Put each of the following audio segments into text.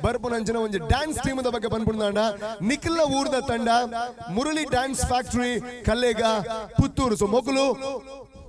ಬರ್ಪುನಂಚಿನ ಒಂದು dance team ಬಗ್ಗೆ ಬಂದ್ಬಿಡ್ದಾಂಡ ನಿಖಿಲ ಊರ್ದ ತಂಡ Murali dance factory Kallega Puttur. So ಮೊಗಲು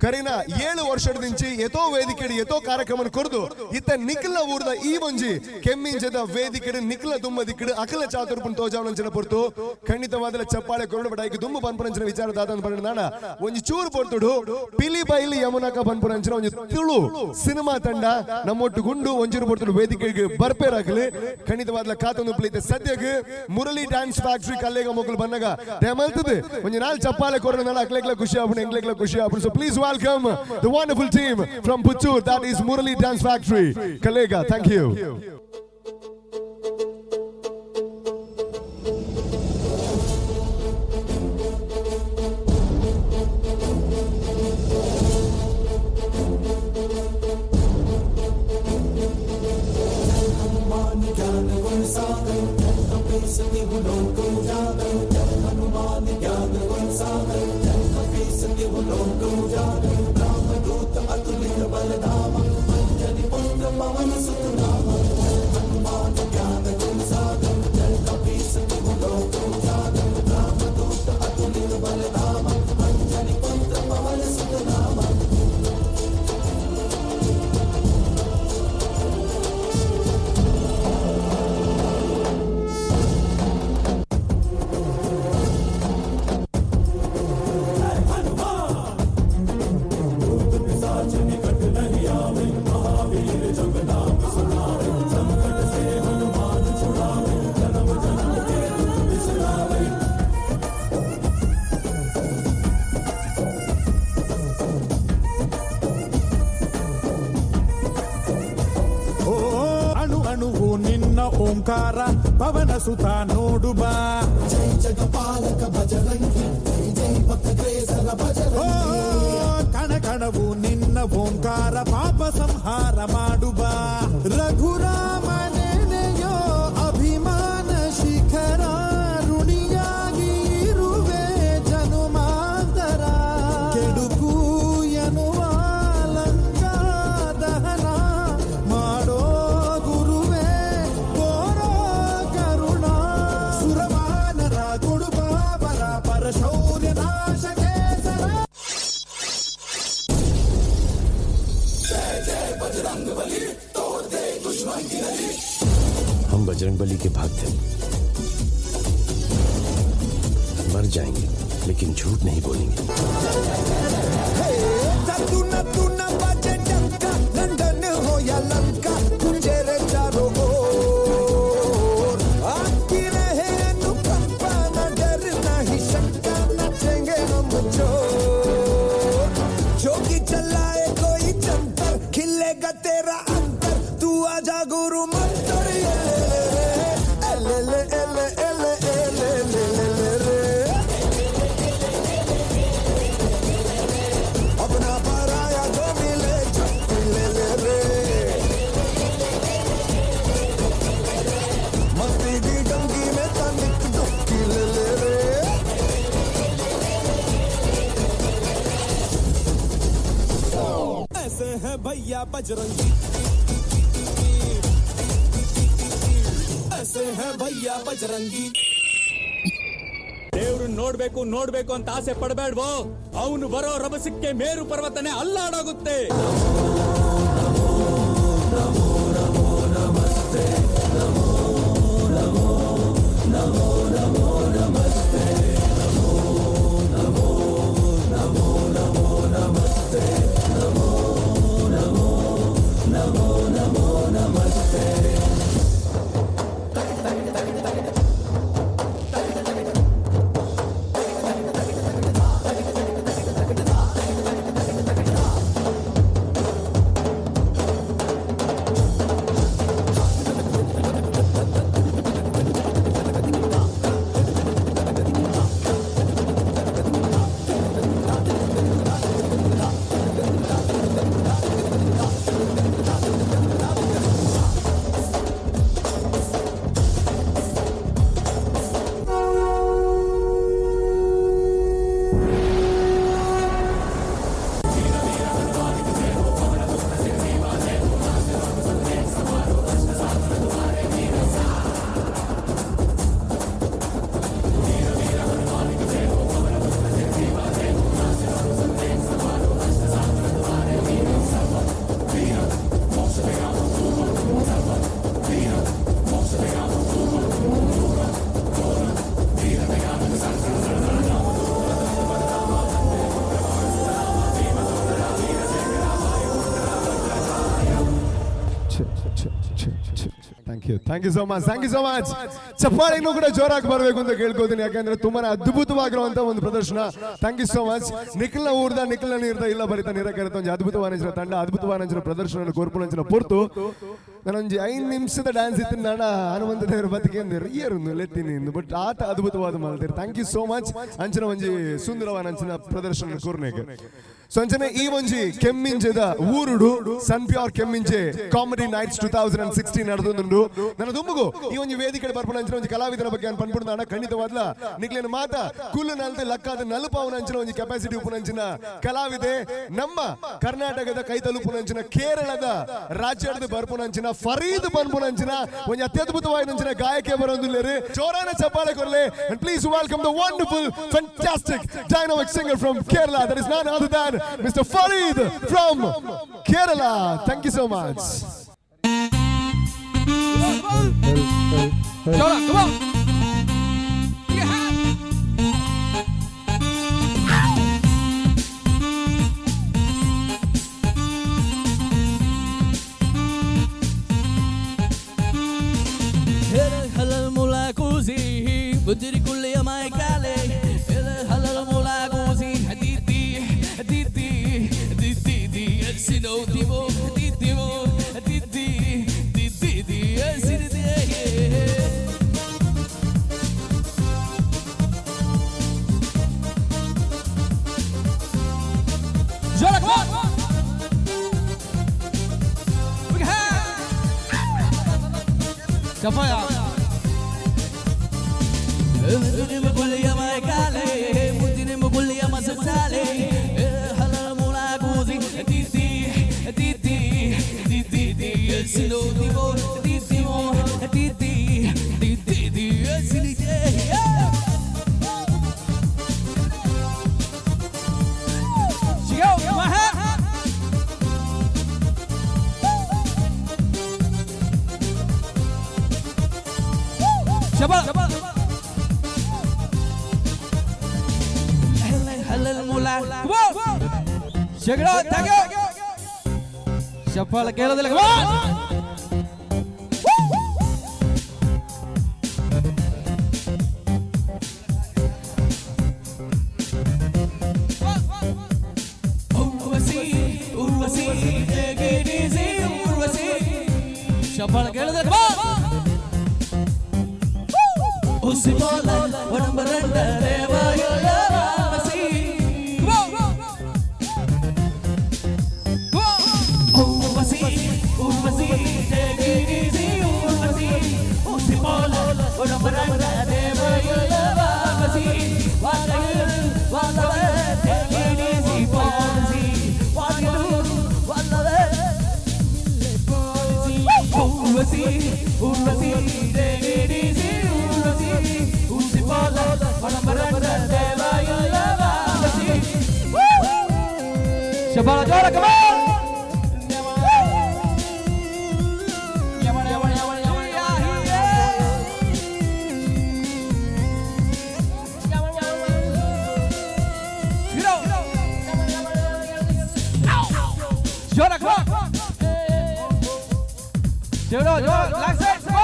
ಕರೀನ 7 ವರ್ಷದ ದಿಂಚಿ ಎತೋ ವೇದಿಕೆ ಎತೋ ಕಾರ್ಯಕ್ರಮ ಕೊರ್ದು ಇತ್ತ ನಿಖಿಲ ಊರ್ದ ಈ ಒಂಜಿ ಕೆಮ್ಮಿಂಚದ ವೇದಿಕೆ ನಿಖಿಲ ದುಮ್ಮ ದಿಕ್ಕಡು ಅಕಲ ಚಾತುರ್ಪುನ್ ತೋಜಾವನಂಚಿನ ಪೊರ್ತು ಖಂಡಿತವಾದ ಚಪ್ಪಾಳೆ ಕೊರಡು ಬಡಾಯಿಗೆ ದುಮ್ಮ ಬಂಪುನಂಚಿನ ವಿಚಾರದಾದ ಬಂದಾಣ ಒಂಜಿ ಚೂರು ಪೊರ್ತುಡು ಪಿಲಿ ಬೈಲಿ ಯಮುನಕ ಬಂಪುನಂಚಿನ ಒಂಜಿ ತುಳು ಸಿನಿಮಾ ತಂಡ ನಮ್ಮೊಟ್ಟು ಗುಂಡು ಒಂಜೂರು ಪೊರ್ತುಡು ವೇದಿಕೆಗೆ ಬರ್ಪೇರಾಗಲಿ ಖಂಡಿತವಾದ ಕಾತೊಂದು ಪ್ಲೀತೆ ಸದ್ಯಕ್ಕೆ ಮುರಳಿ ಡ್ಯಾನ್ಸ್ ಫ್ಯಾಕ್ಟರಿ ಕಲ್ಲೇಗ ಮೊಗಲು ಬಂದಾಗ ಟೈಮಲ್ತದೆ ಒಂಜಿ ನಾಲ್ ಚಪ್ಪಾಳೆ ಕೊರಡು ನಾಳ ಅಕ್ಲೆಕ್ಲ ಖುಷಿ ಆಪುಣ ಎಂಗ್ಲೆಕ್ಲ ಖುಷಿ ಆಪುಣ. So please welcome the wonderful team from Puttur, that is Murali Dance Factory Kalega. Thank you. ಓಂಕಾರ ಪವನ ಸುತ ನೋಡುಬಾ ಜೈ ಜಗಪಾಲಕ ಭಜರಂಗಿ ಜೈ ಭಕ್ತಗ್ರೇಸರ ಭಜರಂಗಿ ಕಣ ಕಣವು ನಿನ್ನ ಓಂಕಾರ ಪಾಪ ಸಂಹಾರ ಮಾಡುಬಾ ರಘುರಾಮನೆನೆಯೋ ಅಭಿಮಾನ ಶಿಖರ ಋಣಿಯಾಗಿ ಇರುವೆ ಜನುಮಾಂತರ ಕೆಡುಕು ಎನ್ನುವ ಲಂಕಾ ದಹನ ಮಾಡೋ हम बजरंग बली के भक्त हैं, मर जाएंगे लेकिन झूठ नहीं बोलेंगे. लंदन हो या लंका तुझे रे चारों ओर आपकी रहे अनुकंपा न डर नहीं शंका नचेंगे हम जोगी चलाए कोई जंतर खिलेगा तेरा अंतर तू आजा गुरु मंत्र अपना पराया जो मिले ले ले रे मस्ती की डंगी में तनिक डुबकी ले ले रे ऐसे है भैया बजरंगी ऐसे है भैया बजरंगी ದೇವ್ರು ನೋಡ್ಬೇಕು ಅಂತ ಆಸೆ ಪಡಬೇಡ್ವೋ ಅವನು ಬರೋ ರಭಸಕ್ಕೆ ಮೇರು ಪರ್ವತನೇ ಅಲ್ಲಾಡೋಗುತ್ತೆ. ಥ್ಯಾಂಕ್ ಯು ಸೋ ಮಚ್ ಚಪ್ಪಾಳೆ ಇನ್ನೂ ಕೂಡ ಜೋರಾಗಿ ಬರಬೇಕು ಅಂತ ಕೇಳ್ಕೋತೀನಿ, ಯಾಕಂದ್ರೆ ತುಂಬಾನೇ ಅದ್ಭುತವಾಗಿರುವಂತ ಒಂದು ಪ್ರದರ್ಶನ. Thank you so much. ನಿಖಿಲ್ನ ಊರ್ದ ನಿಖಿಲ್ನ ನೀರ್ದ ಇಲ್ಲ ಬರಿತ ನೀರಕ್ಕೆ ಒಂದು ಅದ್ಭುತವಾದ ತಂಡ ಅದ್ಭುತವಾದ ಪ್ರದರ್ಶನ ಕೋರ್ಪುನಂಚಿನ ಪೊರ್ತು ನಾನೊಂದು 5 ನಿಮಿಷದ ಡ್ಯಾನ್ಸ್ ಇತ್ತು ನಾನು ಹನುಮಂತ ದೇವರ ಬದುಕಿ ಅಂದಿರು ಇಯರು ಲೆತ್ತಿನಿ ಬಟ್ ಆತ ಅದ್ಭುತವಾದ ಮಾಡ್ತೀರಿ. Thank you so much. ಅಂಚನ ಒಂಜಿ ಸುಂದರವಾದ ಅಂಚಿನ ಪ್ರದರ್ಶನ ಕೋರ್ನೆಗೆ ಸೊ ಅಂಚನೆ ಈ ಒಂಜಿ ಕೆಮ್ಮಿಂಜದ ಊರುಡು ಸನ್ ಪ್ಯೂರ್ ಕೆಮ್ಮಿಂಜೆ ಕಾಮಿಡಿ ನೈಟ್ಸ್ 2016 ನಡೆದೊಂದುಂಡು. ನನ್ನ ದುಂಬುಗು ಈ ಒಂಜಿ ವೇದಿಕೆ ಬರ್ಪುನ ಅಂಚಿನ ಒಂಜಿ ಕಲಾವಿದರ ಬಗ್ಗೆ ನಾನು ಪನ್ಪುಡ್ದಾಣ ಖಂಡಿತವಾದ್ಲ ನಿಕ್ಲೇನ ಮಾತ ಕುಲ್ಲು ನಲ್ತೆ ಲಕ್ಕಾದ ನಲುಪಾವನ ಅಂಚಿನ ಒಂಜಿ ಕೆಪಾಸಿಟಿ ಉಪುನಂಚಿನ ಕಲಾವಿದೆ ನಮ್ಮ ಕರ್ನಾಟಕದ ಕೈ ತಲುಪುನಂಚಿನ ಕೇರಳದ ರಾಜ್ಯದ ಬರ್ಪುನಂಚಿನ ಫರೀದ್ ಪನ್ಪುನಂಚಿನ ಒಂಜಿ ಅತ್ಯದ್ಭುತವಾದ ಗಾಯಕಿ ಬರೋದಿಲ್ಲರಿ. ಜೋರಾನ ಚಪ್ಪಾಳೆ ಕೊರ್ಲೆ and please welcome the wonderful fantastic dynamic singer from Kerala, that is none other than Mr. Farid from Kerala. Thank you so much. Come on. halal mula kuzi budiri kulli mai kale halal mula kuzi haditi haditi haditi sino divo haditi haditi haditi sino Jola, come on! Sapaya. Mudine muguliya mai kale, mudine muguliya masale, halal mula kuzi, titi, titi, titi, sino divo, titi mo, titi, titi, silije. Chigo, maha. Shabal. Halal mula. Check it out. Thank you. Shabal kelo dile. Come on. Urvasi, take it easy. Urvasi. Shabal kelo dile. Come on. Usibola, vadambaranda devayola vasi. Urvasi, urvasi, take it easy. Urvasi, usibola, vadambaranda devayola vasi. Walla, take it easy, policy. Walla, urvasi, urvasi, take it easy. Usibola, vadambaranda devayola vasi. Shabala jora, come on! Jora, come on! Jora, like that, come on!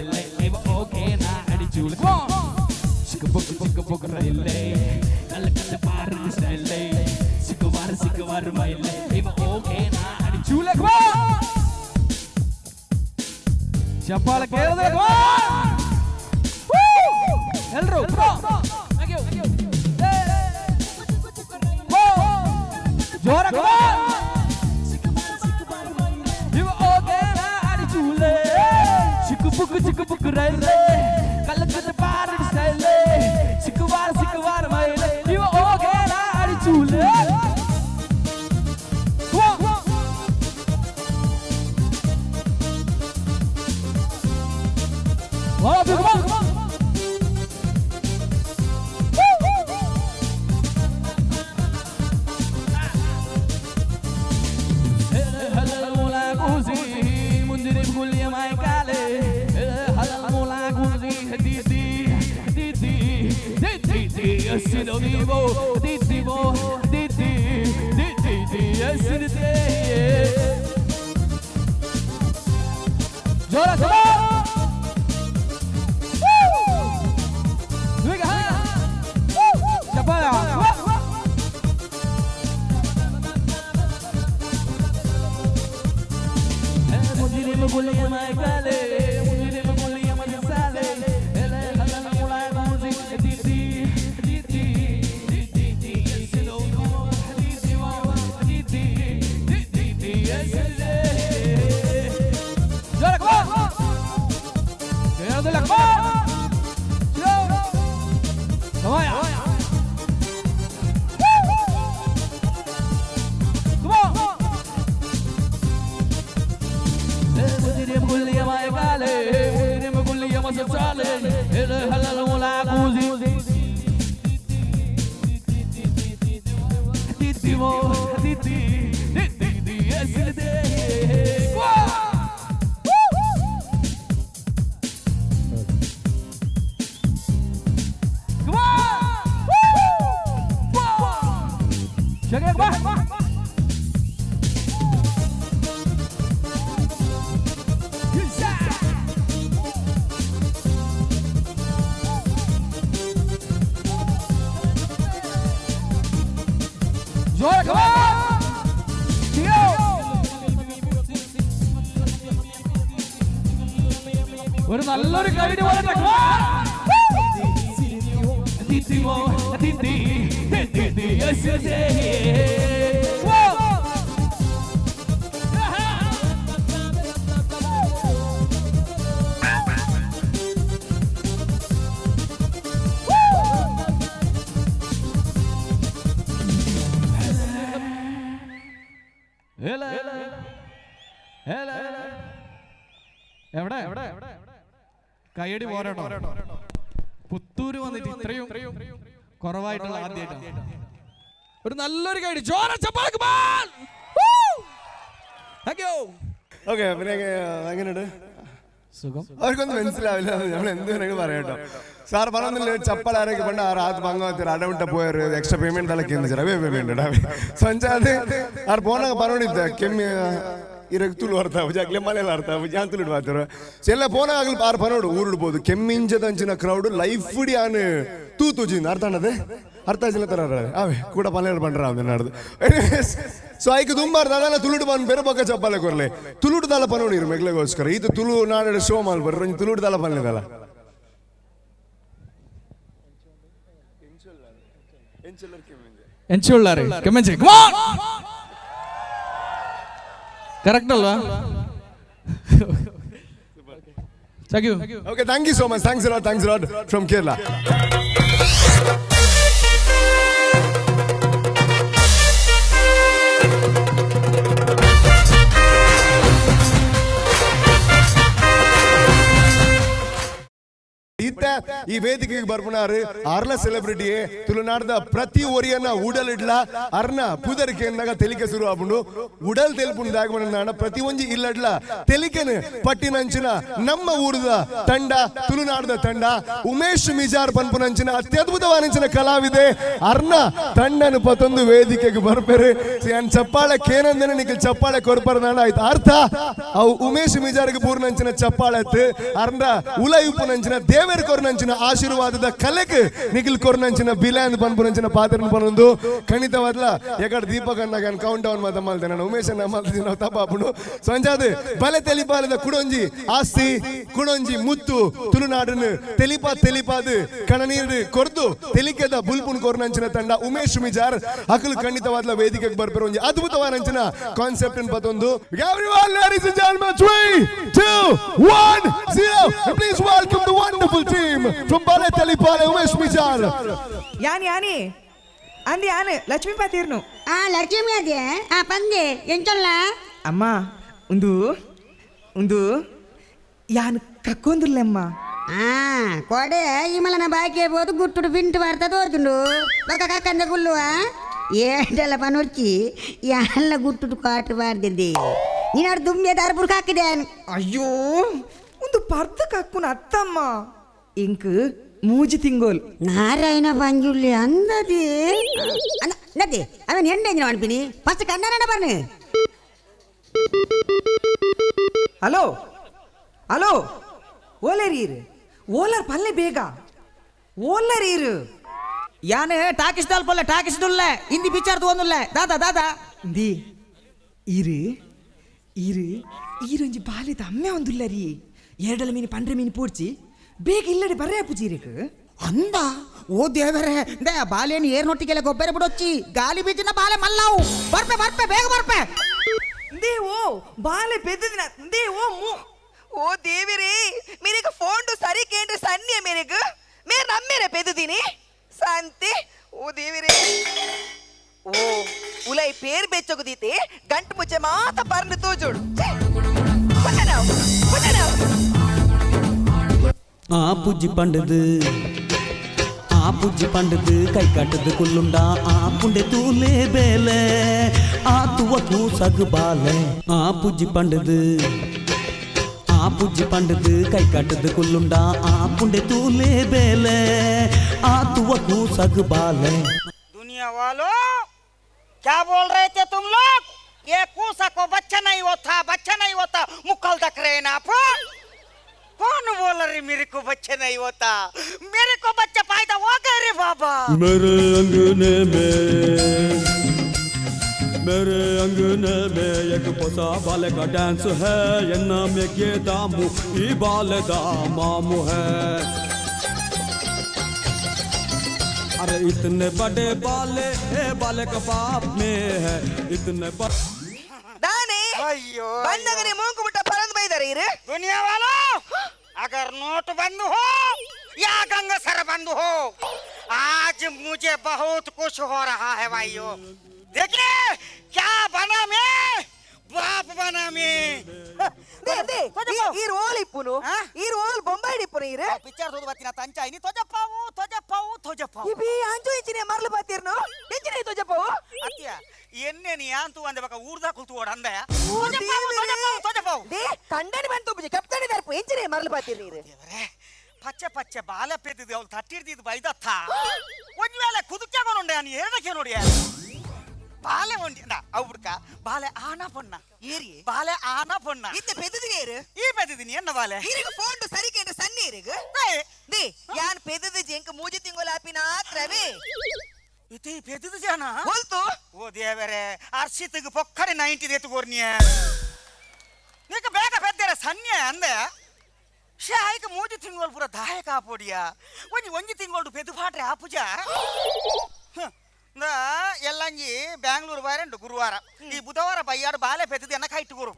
മയിലേ ഇവ okay നാ അടിച്ചൂല ചിക്കബുക്ക് റൈലേ കല്ല കല്ല പാറുന്ന സ്റ്റൈലേ സിക്കുവാർ മയിലേ ഇവ okay നാ അടിച്ചൂല ಚಪ್ಪಾಳೆ ಕೇಳಿದ್ರೆ ಎಲ್ರು ಜೋರ ಇವ ಓಗೇನ ಅಡಿಚೂಲೆ ಚಿಕ್ಕ ಬುಕ್ ರೈಲೆ ಕಲ್ಲಕದ ಪಾರ ಸ್ಟೈಲೆ ಸಿಕ್ಕುವಾರ ಮೈಲೆ ಇವ ಓಗೇನ ಅಡಿಚೂಲೆ Oh, come on, come on. Hello, la così, mundire puglia mai cale. Hello, la così, di, essere vivo, di, essere te. Giora, come on. Mulia mai cale, mulia mai sale, ele hala mulai muzi, di, silo di, esele. Jora come on, Señor de la Copa, vaya. Mulia mai cale, mulia mai sale, ele halal mula kuzi, di, esile come on, check it out. Joy, come on! ഒരു നല്ലൊരു കൈഡി പോലെ എവിടെ കൈയടി പോരാട്ടോ പുത്തൂര് വന്നിട്ട് ഇത്രയും കുറവായിട്ടുള്ള ആദ്യമായിട്ടാണ് ഒരു നല്ലൊരു കൈയടി ജോറ ചപ്പാക്ക് ബോൾ ഓക്കെ പിന്നെ എങ്ങനെയുണ്ട് സുഖം അവർക്കൊന്നും മനസ്സിലാവില്ല നമ്മൾ എന്ത് വേണമെങ്കിൽ പറയാട്ടോ സാർ പറഞ്ഞില്ല ಚಪ್ಪಲ್ ಆರೋಗ್ಯ ಬಂಡ ರಾತ್ ಬಂಗ ಅಡವಿಂಟ ಪೋಯರು ಎಕ್ಸ್ಟ್ರಾ ಪೇಮೆಂಟ್ ಎಲ್ಲ ಕೇಂದ್ರ ಅವೇ ಪೇಮೆಂಟ್ ಸಂಚಾದ ಅವ್ರು ಪೋನಾಗ ಬರೋಣಿದ್ದ ಕೆಮ್ಮಿ ಇರಕ್ಕೆ ತುಳು ಬರ್ತಾವೆ ಜಾಗ್ಲೆ ಮಲೆಯಲ್ಲಿ ಆಡ್ತಾವೆ ಜಾನ್ ತುಳು ಮಾಡ್ತಾರೆ ಎಲ್ಲ ಪೋನಾಗ ಆಗಲಿ ಆರು ಪರೋಡು ಊರಿಡ್ಬೋದು ಕೆಮ್ಮಿಂಜದಂಚಿನ ಕ್ರೌಡ್ ಲೈಫ್ ಫುಡಿ ಆನು ತೂಜಿಂದ ಅರ್ಥ ಅನ್ನದೆ ಅರ್ಥ ಆಚಿಲ್ಲ ತರ ಅವೇ ಕೂಡ ಪಲ್ಲೆರು ಬಂಡ್ರ ಅವನ್ನ ನಾಡ್ದು ಸೊ ಐಕ್ ದುಂಬಾರ್ದು ಅದೆಲ್ಲ ತುಳುಡು ಬಂದು ಬೇರೆ ಪಕ್ಕ ಚಪ್ಪಲೆ ಕೊರ್ಲೆ ತುಳುಡು ದಲ ಪನೋಡಿರು ಮೆಗ್ಲೆಗೋಸ್ಕರ ಇದು ತುಳು ನಾಡು ಶೋ ಮಾಲ್ ಬರ್ರಿ ತುಳುಡು ದಲ ಪಲ್ಲೆದಲ್ಲ ಎಂಚುಳ್ಳಾರೆ ಕೆಮ್ಮೆಂಚೆ ಕರೆಕ್ಟ್ ಅಲ್ವಾ Thank you. Okay, thank you so much. Thanks a lot from Kerala. ಬೆಳೀತಾ ಈ ವೇದಿಕೆಗೆ ಬರ್ಪುನಾರು ಅರ್ನ ಸೆಲೆಬ್ರಿಟಿಯೇ ತುಳುನಾಡದ ಪ್ರತಿ ಒರಿಯನ್ನ ಉಡಲ್ ಇಡ್ಲ ಅರ್ನ ಪೂದರಿಕೆ ಎಂದಾಗ ತೆಲಿಕೆ ಶುರು ಆಗ್ಬಿಡು ಉಡಲ್ ತೆಲ್ಪುಂಡು ದಾಗಮನ ಪ್ರತಿ ಒಂಜಿ ಇಲ್ಲಡ್ಲ ತೆಲಿಕೆನ ಪಟ್ಟಿನಂಚಿನ ನಮ್ಮ ಊರದ ತಂಡ ತುಳುನಾಡದ ತಂಡ ಉಮೇಶ್ ಮಿಜಾರ್ ಪನ್ಪುನಂಚಿನ ಅತ್ಯದ್ಭುತವಾದ ಕಲಾವಿದೆ ಅರ್ನ ತಂಡನು ಪತ್ತೊಂದು ವೇದಿಕೆಗೆ ಬರ್ಪೇರು ಚಪ್ಪಾಳೆ ಕೇನಂದನೆ ನಿಖಿಲ್ ಚಪ್ಪಾಳೆ ಕೊರ್ಪರ್ದಾಂಡ ಆಯ್ತು ಅರ್ಥ ಅವು ಉಮೇಶ್ ಮಿಜಾರ್ಗೆ ಪೂರ್ಣಂಚಿನ ಚಪ್ಪಾಳೆ ಅರ್ನ ಉಲ ಉಪ್ಪುನಂಚಿನ ದೇವೇರ್ ಕೊರ್ನಂಚಿನ ಆಶೀರ್ವಾದದ ಕಲೆಗೆ ನಿಖಿಲ್ ಕೊರ್ನಂಚಿನ ಬಿಲ್ಯಾಂದ್ ಪನ್ಪುನಂಚಿನ ಪಾತ್ರನ ಪನೊಂದು ಖಂಡಿತವಾದ್ಲ ಯಾಕಡೆ ದೀಪಕ್ ಅನ್ನ ಕೌಂಟ್ ಡೌನ್ ಮಾತ ಮಾಡ್ದೆ ನಾನು ಉಮೇಶ್ ಅನ್ನ ಮಾಡ್ತೀನಿ ನಾವು ತಪ್ಪಾಪುಂಡು ಸಂಜಾದ ಬಲೆ ತೆಲಿಪಾಲದ ಕುಡೊಂಜಿ ಆಸ್ತಿ ಕುಡೊಂಜಿ ಮುತ್ತು ತುಳುನಾಡನ್ನು ತೆಲಿಪಾದು ಕಣನೀರು ಕೊರ್ದು ತೆಲಿಕೆದ ಬುಲ್ಪುನ್ ಕೊರ್ನಂಚಿನ ತಂಡ ಉಮೇಶ್ ಮಿಜಾರ್ ಅಕಲು ಖಂಡಿತವಾದ ವೇದಿಕೆಗೆ ಬರ್ಬರೋ ಒಂದು ಅದ್ಭುತವಾದಂಚಿನ concept ಪತ್ತೊಂದು everyone ladies and gentlemen 3 2 1 0 please welcome the wonderful team from Bale Telipale Umesh Mijar ಯಾನಿ ಅಂದಿ ಆನೆ ಲಕ್ಷ್ಮೀ ಪಾತೀರ್ನು ಆ ಲಕ್ಷ್ಮಿ ಅದೇ ಆ ಪಂದೆ ಎಂಚಲ್ಲ ಅಮ್ಮ ಒಂದು ಯಾನ್ ಕಕ್ಕೊಂದಿಲ್ಲಮ್ಮ ಆ ಕೊಡೆ ಈ ಮಲನ ಬಾಕಿ ಬೋದು ಗುಟ್ಟುಡು ಬಿಂಟು ಬರ್ತಾ ತೋರ್ದುಂಡು ಬಕ ಕಕ್ಕಂದ ಗುಲ್ಲುವ ಏಟೆಲ್ಲ ಪನೊರ್ಚಿ ಎಲ್ಲ ಗುಟ್ಟುಡು ಕಾಟು ಬಾರ್ದಿದ್ದಿ ನೀನಾಡು ದುಂಬಿಯ ದಾರ್ಪುರ್ಕ್ ಹಾಕಿದೆ ಅಯ್ಯೋ ಒಂದು ಪರ್ದ ಕಕ್ಕುನ ಅತ್ತಮ್ಮ ಇಂಕ್ ಮೂಜಿ ತಿಂಗೋಲ್ ನಾರಾಯಣ ಪಂಜುಳ್ಳಿ ಅಂದದಿ ನದಿ ಅವನ್ ಎಂಡೆಂಜಿನ ಮಾಡ್ತೀನಿ ಫಸ್ಟ್ ಕನ್ನಡ ಬರ್ನು ಹಲೋ ಓಲರೀರು ಓಲರ್ ಪಲ್ಲೆ ಬೇಗ ಓಲರೀರು ಯಾನೆ ಟಾಕಿಸ್ ದಲ್ಪಲ್ಲ ಟಾಕಿಸ್ ದುಲ್ಲ ಹಿಂದಿ ಬಿಚಾರ್ದು ಒಂದುಲ್ಲ ದಾದಾ ದಿ ಈರೊಂಜಿ ಬಾಲ್ಯದ ಅಮ್ಮೆ ಒಂದುಲ್ಲ ರೀ ಎರಡಲ ಮೀನು ಪಂಡ್ರೆ ಮೀನು ಪೂಡ್ಚಿ ಬೇಗ ಇಲ್ಲಡೆ ಬರ್ರೆ ಪೂಜೀರಿಕ್ ಅಂದ ಓ ದೇವರೇ ದೇ ಬಾಲೆಯನ್ನು ಏರ್ನೊಟ್ಟಿಗೆಲ್ಲ ಗೊಬ್ಬರ ಬಿಡೊಚ್ಚಿ ಗಾಲಿ ಬೀಜಿನ ಬಾಲೆ ಮಲ್ಲಾವು ಬರ್ಪೆ ಬೇಗ ಬರ್ಪೆ ದೇ ಓ ಬಾಲೆ ಪೆದ್ದದಿನ ದೇ ओ देवी रे मेरे को फोन तो सारी केंद्र सन्नी है मेरे को मैं नम मेरे पेदु दीनी शांति ओ देवी रे ओ उलाई पेर बेचो को दीते गंट मुझे माता परन तो जोड़ बचाओ आ पुजी पंडद कई कटद कुल्लुंडा आ पुंडे तूले बेले आ तुवकू सग बाले आ पुजी पंडद कई कटद कुल्लुंडा आ पुंडे तूले बेले आ तुवकू सग बाले दुनिया वालों क्या बोल रहे थे तुम लोग ये कूसा को बच्चा नहीं होता मुकल दक रहे ना आप कौन बोल रहे मेरे को बच्चा नहीं होता मेरे को बच्चा पैदा हो गए रे बाबा मेरे अंगने में एक पोसा बाले का डांस है ये नाम ये दामू ई बाले दामामू है अरे इतने बड़े बाले का बाप में है इतने दाने अयो बंदगने मुंह को मुट्ठा परंद बैदा रही रे दुनिया वालों अगर नोट बंद हो या गंगा सर बंद हो आज मुझे बहुत कुछ हो रहा है भाइयों देखिए क्या बना मैं बाप बना मैं दे ಈ ರೋಲ್ ಇಪ್ಪುನು ಈ ರೋಲ್ ಬೊಂಬೈ ಇಪ್ಪುನು ಇರೆ ಪಿಕ್ಚರ್ ದೋದು ಬತ್ತಿನ ತಂಚಾಯಿನಿ ತೊಜಪಾವು ಇಬಿ ಅಂಜು ಇಂಚಿನೆ ಮರ್ಲು ಬಾತಿರ್ನು ಇಂಚಿನೆ ತೊಜಪಾವು ಅತ್ಯ ಎನ್ನೆ ನೀ ಅಂತೂ ಅಂದೆ ಬಕ ಊರ್ದ ಕುಲ್ತು ಓಡ ಅಂದೆ ತೊಜಪಾವು ದೇ ಕಂಡನಿ ಬಂತು ಬುಜಿ ಕಪ್ತಾನಿ ದರ್ಪು ಇಂಚಿನೆ ಮರ್ಲು ಬಾತಿರ್ನಿ ಇರೆ ದೇವರೇ ಪಚ್ಚೆ ಬಾಲ ಪೆದ್ದಿದ್ದು ಅವಳು ತಟ್ಟಿರ್ದಿದ್ದು ಬೈದತ್ತ ಒಂದು ವೇಳೆ ಕುದುಕ್ಯಾಗೊಂಡೆ ನಾನು ಏನಕ್ಕೆ ನೋಡಿ ಬಾಲೆ ಒಂಡಿ ಅವ್ಬಿಡ್ಕ ಬಾಲೆ ಆನ ಪೊಣ್ಣ ಏರಿ ಬಾಲೆ ಆನ ಪೊಣ್ಣ ಇತ್ತೆ ಪೆದ್ದದಿನಿ ಏರು ಈ ಪೆದ್ದಿದ್ದೀನಿ ಎನ್ನ ಬಾಲೆ ಇರಿಗೆ ಫೋನ್ ಟು ಸರಿ ಕೇಂದ್ರ ಸನ್ನಿ ಇರಿಗೆ ದೇ ಯಾನ್ ಪೆದ್ದದ ಜೆಂಕ ಮೂಜಿ ತಿಂಗೋಲ ಆಪಿನ ಆತ್ರವೇ ಇತಿ ಪೆದ್ದದ ಜಾನ ಹೋಲ್ತು ಓ ದೇವರೇ ಅರ್ಷಿತ್ಗೆ ಪೊಕ್ಕಡೆ 90 ಎತ್ತುಗೋರ್ನಿಯ ನೀಕ ಬೇಗ ಪೆದ್ದರ ಸನ್ಯ ಅಂದೆ ಶಾಯಿಕ ಮೂಜಿ ತಿಂಗೋಲ್ ಪೂರ ದಾಯಕ ಆಪೋಡಿಯ ಒಂಜಿ ತಿಂಗೋಲ್ಡು ಪೆದ್ದು ಪಾಟ್ರೆ ಆಪುಜ ಎಲ್ಲಂಜಿ ಬ್ಯಾಂಗ್ಳೂರು ಬಾರಂಡು ಗುರುವಾರ ಈ ಬುಧವಾರ ಬಯ್ಯಾಡು ಬಾಲೆ ಪೆದ್ದది ಎನ್ನ ಕೈಟ್ ಗುರು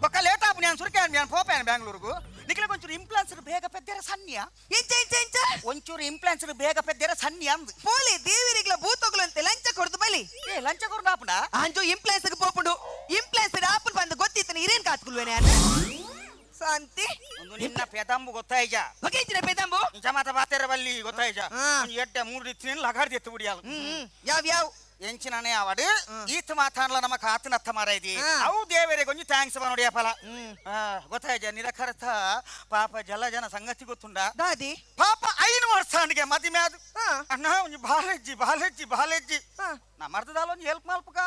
ಬೊಕ್ಕ ಲೇಟ್ ಆಪು ನಾನು ಸುರ್ಕ್ಯಾನ್ ನಾನು ಪೋಪೇನು ಬ್ಯಾಂಗ್ಳೂರ್ಗು ನಿಖಿಲ ಒಂಚೂರು ಇಂಪ್ಲಾನ್ಸರ್ ಬೇಗ ಪೆದ್ದರ ಸನ್ಯ ಇಂಚ ಒಂಚೂರು ಇಂಪ್ಲಾನ್ಸರ್ ಬೇಗ ಪೆದ್ದರ ಸನ್ಯ ಅಂದ್ ಪೋಲಿ ದೇವಿರಿಗ್ಲ ಬೂತೊಗ್ಲು ಅಂತ ಲಂಚ ಕೊಡ್ದು ಬಲಿ ಏ ಲಂಚ ಕೊರ್ದು ಆಪುನ ಅಂಜು ಇಂಪ್ಲಾನ್ಸ್ಗೆ ಪೋಪುಂಡು ಇಂಪ್ಲಾನ್ಸ್ ಆಪುನ್ ಬಂದು ಗೊತ್ತಿತ್ತನ ಇರೇನ್ ಕಾತ್ಕುಲ್ವೇನೆ ಅನ್ನ ಶಾಂತಿ ಒಂದು ನಿನ್ನ ಪೆದಂಬು ಗೊತ್ತಾಯ್ಜ ಬಗೆಂಚಿನ ಪೆದಂಬು ಜಮಾತ ಬಾತೆರ ಬಲ್ಲಿ ಗೊತ್ತಾಯ್ಜ ಹಾ. ಎಡ್ಡೆ 3 ದಿನ ಲಗಾಡ್ದಿ ಎತ್ತು ಬಿಡಿಯಾಲ ಯಾವ ಎಂಚಿನನೇ ಅವಡು ಈತ್ ಮಾತಾಡ್ಲ ನಮ್ಮ ಕಾತನತ್ತ ಮಾರೈದಿ ಹಾ. ಅವು ದೇವರೇ ಗೊಂಜಿ ಥ್ಯಾಂಕ್ಸ್ ಬಾ ನೋಡಿ ಫಲ ಗೊತ್ತಾಯ್ಜ ನಿರಖರತ ಪಾಪ ಜನ ಸಂಗತಿ ಗೊತ್ತುಂಡ ದಾದಿ ಪಾಪ 5 ವರ್ಷ ಮದಿಮೆ ಅದು ಹಾ. ಅಣ್ಣ ಒಂಜಿ ಬಾಲೆಜ್ಜಿ ನಾ ಮರ್ದದಾಲ ಒಂಜಿ ಹೆಲ್ಪ್ ಮಲ್ಪಕ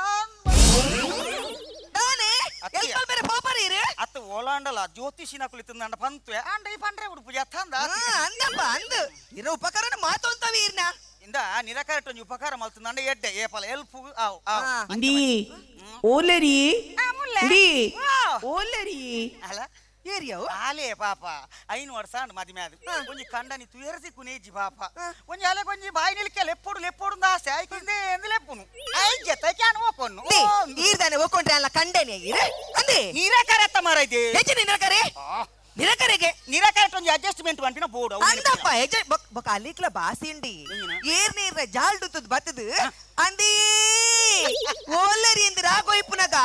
ದಾನೆ ಅತ್ತಿಯ. ಎಲ್ಪಲ್ ಬೇರೆ ಪಾಪರಿ ಇರು ಅತ್ತ ಓಲಾಂಡಲ ಜ್ಯೋತಿಷಿನ ಕುಳಿತಂದ ಪಂತ್ವೆ ಅಂಡ ಈ ಪಂಡ್ರೆ ಉಡುಪು ಜತ್ತಂದ ಅಂದಪ್ಪ ಅಂದು ಇರೋ ಉಪಕರಣ ಮಾತೊಂತವ ಇರ್ನ ಇಂದ ನಿರಕರಟ್ ಒಂಜಿ ಉಪಕಾರ ಮಲ್ತಂದ ಎಡ್ಡೆ ಏಪಲ ಹೆಲ್ಪ್ ಇಂಡಿ ಓಲರಿ ಇಂಡಿ ಆ. ಓಲರಿ ಅಲ್ಲ ಏರಿಯಾವು ಆಲೆ ಪಾಪ 5 ವರ್ಷ ಅಂಡ್ ಮದಿಮೆ ಅದು ಒಂಜಿ ಕಂಡನಿ ತುಯರ್ಸಿ ಕುನೇಜಿ ಪಾಪ ಒಂಜಿ ಅಲೆ ಕೊಂಜಿ ಬಾಯಿ ನಿಲ್ಕೆ ಲೆಪ್ಪೊಡು ದಾಸೆ ಆಯ್ಕಿಂದೆ ಎಂದು ಲೆಪ್ಪುನು ಐ ಜೊತೆ ಕ್ಯಾನ್ ಓಪನ್ನು ಈರ್ದಾನೆ ಒಕ್ಕೊಂಡ್ರೆ ಅಲ್ಲ ಕಂಡನೆ ಇರು ಅಂದೆ ನಿರಕರತ್ತ ಮಾರೈದೆ ಹೆಚ್ಚು ನಿನಕರೆ ನಿನಕರೆಗೆ ನಿರಕರಟ್ ಒಂಜಿ ಅಡ್ಜಸ್ಟ್ಮೆಂಟ್ ಪಂಪಿನ ಬೋರ್ಡ್ ಅಂದಪ್ಪ ಹೆಜ್ಜೆ ಬೊಕ ಅಲ್ಲಿಕ್ಲ ಬಾಸಿಂಡಿ ಏರ್ ನೀರ್ನ ಜಾಲ್ಡುತ್ತದ ಬತ್ತದು ಅಂದಿ ಓಲ್ಲರಿ ಎಂದು ರಾಗೋಯ್ಪುನಗ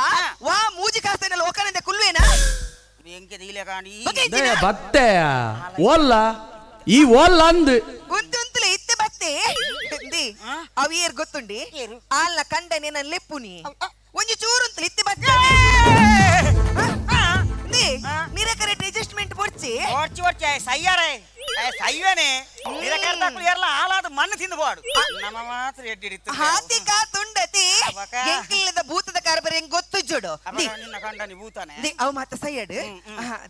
ವಾ ಮೂಜಿ ಕಾಸ್ತೇನಲ್ಲ ಒಕ್ಕನಂದೆ ಕುಲ್ವೇನಾ ಎಂಕೆ ದೀಲೆ ಕಾಣಿ ಬತ್ತೆ ಓಲ್ಲ ಈ ಓಲ್ಲ ಅಂದ್ ಉಂತುಂತಲೆ ಇತ್ತೆ ಬತ್ತೆ ಅಂದಿ ಅವು ಏರ್ ಗೊತ್ತುಂಡಿ ಆಲ್ನ ಕಂಡನೆ ನನ್ನ ಲೆಪ್ಪುನಿ ಒಂಜಿ ಚೂರುಂತಲೆ ಇತ್ತೆ ಬತ್ತೆ ನಿರಕರೆ ಅಡ್ಜಸ್ಟ್ಮೆಂಟ್ ಪೊಡ್ಚಿ ಓಡ್ಚಿ ಸಯ್ಯಾರೆ ಸಯ್ಯನೆ ನಿರಕರದಾಕುಲು ಏರ್ಲ ಆಲಾದ ಮಣ್ಣು ತಿಂದುಬೋಡು ನಮ್ಮ ಮಾತ್ರ ಎಡ್ಡಿಡಿತ್ತು ಹಾತಿಕ ತುಂಡತಿ ಎಂಕಿಲ್ಲದ ಭೂತದ ಕಾರ್ಬಾರಿ ಹೆಂಗ್ ಗೊತ್ತು ಜೋಡು ನಿನ್ನ ಕಂಡನಿ ಭೂತಾನೆ ಅವು ಮಾತ ಸೈಯಡ್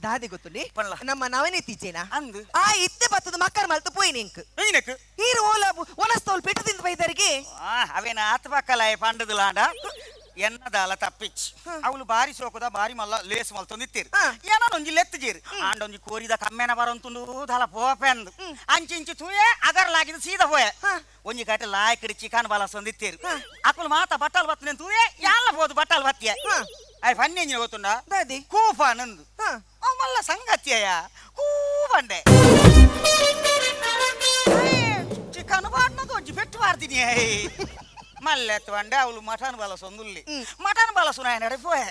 ದಾದಿ ಗೊತ್ತುಂಡಿ ನಮ್ಮ ನವನೀತಿಚೇನ ಅಂದು ಆ ಇತ್ತೆ ಬತ್ತದ ಮಕ್ಕರ್ ಮಲ್ತು ಪೋಯಿ ನಿಂಕ್ ಏನಕ್ಕೆ ಹೀರು ಓಲ ಒನಸ್ತೋಲ್ ಪೆಟ್ಟು ತಿಂದು ಬೈದರಿಗೆ ಅವೇನ ಆತ್ಮಕ್ಕಲಾಯ ಪಂಡದುಲಾಂಡ ಎನ್ನದಾಲ ತಪ್ಪಿಚ್ ಅವಳು ಬಾರಿ ಸೋಕುದ ಬಾರಿ ಮಲ್ಲ ಲೇಸ್ ಮಲ್ ತೊಂದಿತ್ತೀರಿ ಏನೋ ಒಂಜಿ ಲೆತ್ತು ಜೀರಿ ಆಂಡೊಂಜಿ ಕೋರಿದ ಕಮ್ಮೆನ ಬರಂತುಂಡು ದಲ ಪೋಪೆಂದು ಅಂಚಿ ತೂಯೆ ಅದರ್ಲಾಗಿದ್ದು ಸೀದಾ ಹೋಯೆ ಒಂಜಿ ಕಟ್ಟೆ ಲಾಯ್ಕಡಿ ಚಿಕನ್ ಬಾಲ ಸೊಂದಿತ್ತೀರಿ ಅಕ್ಕಳು ಮಾತ ಬಟ್ಟಲ್ ಬತ್ತನೆ ತೂಯೆ ಎಲ್ಲ ಹೋದು ಬಟ್ಟಲ್ ಬತ್ತಿಯ ಅಯ್ ಫನ್ನೆಂಜಿನ ಗೊತ್ತುಂಡ ದಾದಿ ಕೂಪ ನಂದು ಮಲ್ಲ ಸಂಗತಿಯ ಕೂಪಂಡೆ ಚಿಕನ್ ಬಾಡ್ನದು ಒಂಜಿ ಪೆಟ್ಟು ಮಾಡ್ತೀನಿ మల్లెత్తు అంటే ఆవులు మటన్ బాల సొందుల్లి మటన్ బాల సునాయన నడిపోయే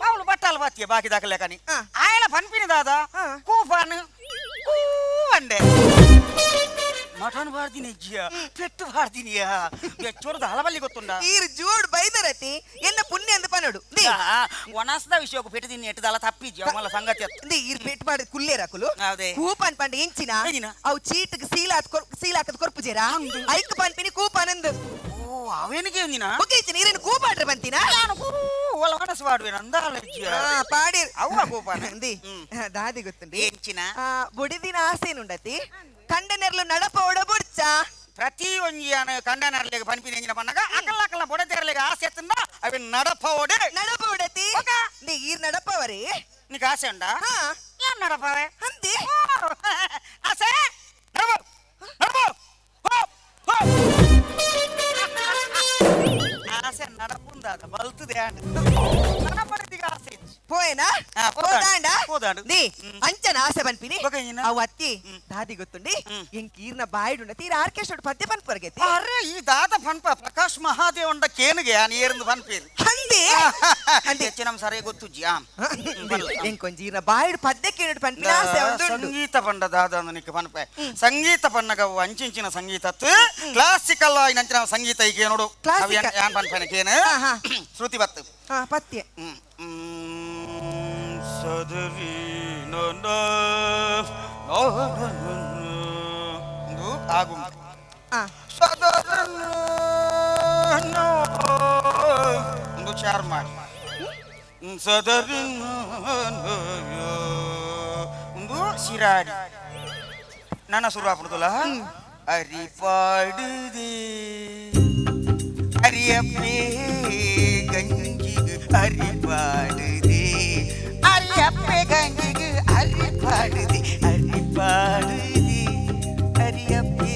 ఆవులు బట్టాలు బతికే బాకి దక్కలే కానీ ఆయన పనిపిని దాదా కూఫాను అంటే ಮಟನ್ ಬಾರ್ದಿನಿ ಪೆಟ್ಟು ಬಾರ್ದಿನಿಯಾ ಬೆಚ್ಚೋರ್ದು ಹಲಬಲ್ಲಿ ಗೊತ್ತುಂಡ ಈರು ಜೋಡ್ ಬೈದರತಿ ಎನ್ನ ಪುಣ್ಯ ಅಂದ ಪನೋಡು ಒಣಸ್ದ ವಿಷಯಕ್ಕೆ ಪೆಟ್ಟು ತಿನ್ನಿ ಎಟ್ಟದಲ್ಲ ತಪ್ಪಿಜ್ಜಿ ಅವಲ್ಲ ಸಂಗತಿ ಅಂದೆ ಈರು ಪೆಟ್ಟು ಬಾಡಿದ ಕುಲ್ಲೇರಾಕುಲು ಹೌದೇ ಕೂಪನ್ ಪಂಡ ಎಂಚಿನ ಅವು ಚೀಟಿಗೆ ಸೀಲ್ ಹಾಕದ ಕೊರ್ಪು ಜೇರ ಐಕ್ ಪನ್ಪಿನಿ ಕೂಪನಂದು ಅವೇನಿಗೆ ನೀನ ಮುಗಿಯ್ತು ನೀರೇನು ಕೂಪಾಡ್ರೆ ಬಂತೀನ ಒಳ ಮನಸ್ಸು ಮಾಡುವೇನು ಅಂದಾಲ ಪಾಡಿ ಅವ್ವ ಕೂಪಾನ ಅಂದಿ ದಾದಿ ಗೊತ್ತುಂಡಿ ಎಂಚಿನ ಬುಡಿದಿನ ಆಸೆನುಂಡತಿ ಕಂಡನೆರ್ಲು ನಡಪ ಒಡಬುಡ್ಚ ಪ್ರತಿ ಒಂಜಿ ಕಂಡನರ್ಲೆಗೆ ಪನ್ಪಿನ ಎಂಜಿನ ಪನ್ನಗ ಅಕಲ್ಲ ಬೊಡೆದೆರ್ಲೆಗೆ ಆಸೆ ಎತ್ತಂದ ಅವೆ ನಡಪ ಒಡತಿ ನೀ ಈರ್ ನಡಪವರೇ ನಿಗೆ ಆಸೆ ಉಂಡ ಏನ್ ನಡಪವೆ ಅಂದಿ ಆಸೆ ನಡಬೋ ನಡಬೋ ಆಸೆ ನಡಪುಂದಾದ ಬಲ್ತದೆ ನಡಪಡಿದಿಗೆ ಆಸೆ పోయేనా పోదాండా నీ అంచనా ఆశ పనిపిని అవు అత్తి దాది గుర్తుండి ఇంకీర్న బాయుడు తీర ఆర్కెస్ట్రా పద్య పని పొరగైతే అరే ఈ దాద పన్ప ప్రకాಶ್ ಮಹಾದೇವಂಡ ಕೇನಿಗೆ ನೀರಿಂದ ಪನ್ಪೇರು ಅಂದೆ ಅಂದೆ ಹೆಚ್ಚಿನಂ ಸರಿ ಗೊತ್ತು ಜಾಮ್ ఇంకొంజీర్న బాయుడు పద్య కేనుడు పనిపిన ఆశ ఉండు ಸಂಗೀತ ಪಂಡ ದಾದ ನಿಕ್ಕೆ ಪನ್ಪೆ ಸಂಗೀತ ಪನ್ನಗ ಅಂಚಿಂಚಿನ ಸಂಗೀತತ್ತು ಕ್ಲಾಸಿಕಲ್ ಆಯ್ನಂಚಿನ ಸಂಗೀತ ಈಗ ನೋಡು ಯಾನ್ ಪನ್ಪೆನ ಕೇನು ಶ್ರುತಿ ಬತ್ತು ಪತ್ಯ ಸದರಿ ಆಗು ಒಂದು ಚಾರ್ ಮಾಡಿ ಸದರಿ ಒಂದು ಸಿರಾಡಿ ನನ್ನ ಶುರು ಆಗ್ಬಿಡ್ತಲ್ಲ ಅರಿಪಾಡಿದೆ ಅರಿಯಪ್ಪೇ ಗಂಜಿಗೆ ಅರಿಪಾಡಿದೆ ಅರಿಯಪ್ಪೆ ಗಂಜಿಗೆ ಅರಿಪಾಡಿದೆ ಅರಿಪಾಡಿದೆ ಅರಿಯಪ್ಪೆ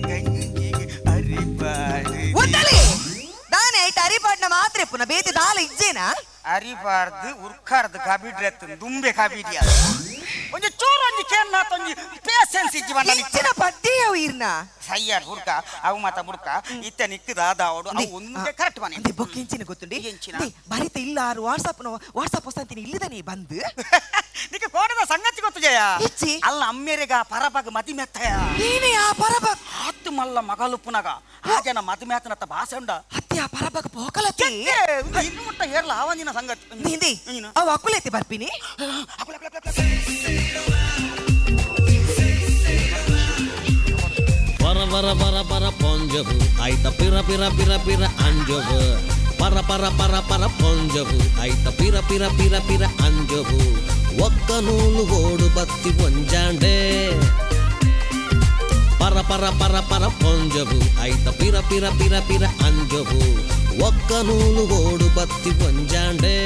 ಗಂಜಿಗೆ ಅರಿಪಾಡಿದೆ దాని అయితే అరిపాడిన మాత్రం పున బేతి దాల ఇచ్చేనా ಅರಿಬಾರ್ದು ಉರ್ಕಾರ್ದು ಕಾಬಿಡ್ರೆತ್ತು ದುಂಬೆ ಕಾಬಿಡಿಯ ಒಂಜಿ ಚೂರು ಒಂಜಿ ಕೇನ್ನ ಒಂಜಿ ಪೇಸೆನ್ಸ್ ಇಜ್ಜಿ ಬಂದ ಇಚ್ಚಿನ ಪದ್ಯ ಅವು ಇರ್ನ ಸಯ್ಯಾಡ್ ಬುಡ್ಕ ಅವು ಮಾತ ಬುಡ್ಕ ಇತ್ತ ನಿಕ್ಕದ ದಾವಡು ಅವು ಒಂದೇ ಕರೆಕ್ಟ್ ಮನೆ ಅಂದೆ ಬೊಕ್ಕೆಂಚಿನ ಗೊತ್ತುಂಡಿ ಎಂಚಿನ? ಬರಿತ ಇಲ್ಲ ವಾಟ್ಸಪ್ ಹೊಸಂತೀನಿ ಇಲ್ಲದಾನೆ ಬಂದು ನಿಕ್ಕೆ ಕೋಟದ ಸಂಗತಿ ಗೊತ್ತು ಜಯ ಹೆಚ್ಚಿ? ಅಲ್ಲ ಅಮ್ಮೇರೆಗ ಪರಬಗ ಮದಿ ಮೆತ್ತಯ ಏನೇ ಆ ಪರಬ ಹತ್ತು ಮಲ್ಲ ಮಗಲು ಪುನಗ ಹಾಜನ ಮದಿ ಮೆತ್ತನತ್ತ ಭಾಷೆ ಉಂಡ ಹತ್ತಿ ಆ ಪರಬಗ ಪೋಕಲತ್ತಿ ಇನ್ನು ಮುಟ್ಟ ಹೇರ್ಲ ಅವನಿನ ಸಂಗತಿ ನಿಂದಿ ಏನು? ಅವು ಅಕ್ಕುಲೈತಿ ಬರ್ಪಿನಿ ಪರ ಪರ ಪರ ಪರ ಪೊಂಜವು ಆಯ್ತ ಪಿರ ಪಿರ ಪಿರ ಪಿರ ಅಂಜವು ಪರ ಪರ ಪರ ಪರ ಪೊಂಜವು ಆಯ್ತ ಪಿರ ಪಿರ ಪಿರ ಪಿರ ಅಂಜವು ಒಕ್ಕ ನೂಲು ಓಡು ಬತ್ತಿ ಒಂಜಾಂಡೆ ಪರ ಪರ ಪರ ಪರ ಪೊಂಜವು ಆಯ್ತ ಪಿರ ಪಿರ ಪಿರ ಪಿರ ಅಂಜವು ಒಕ್ಕ ನೂಲು ಓಡು ಬತ್ತಿ ಒಂಜಾಂಡೆ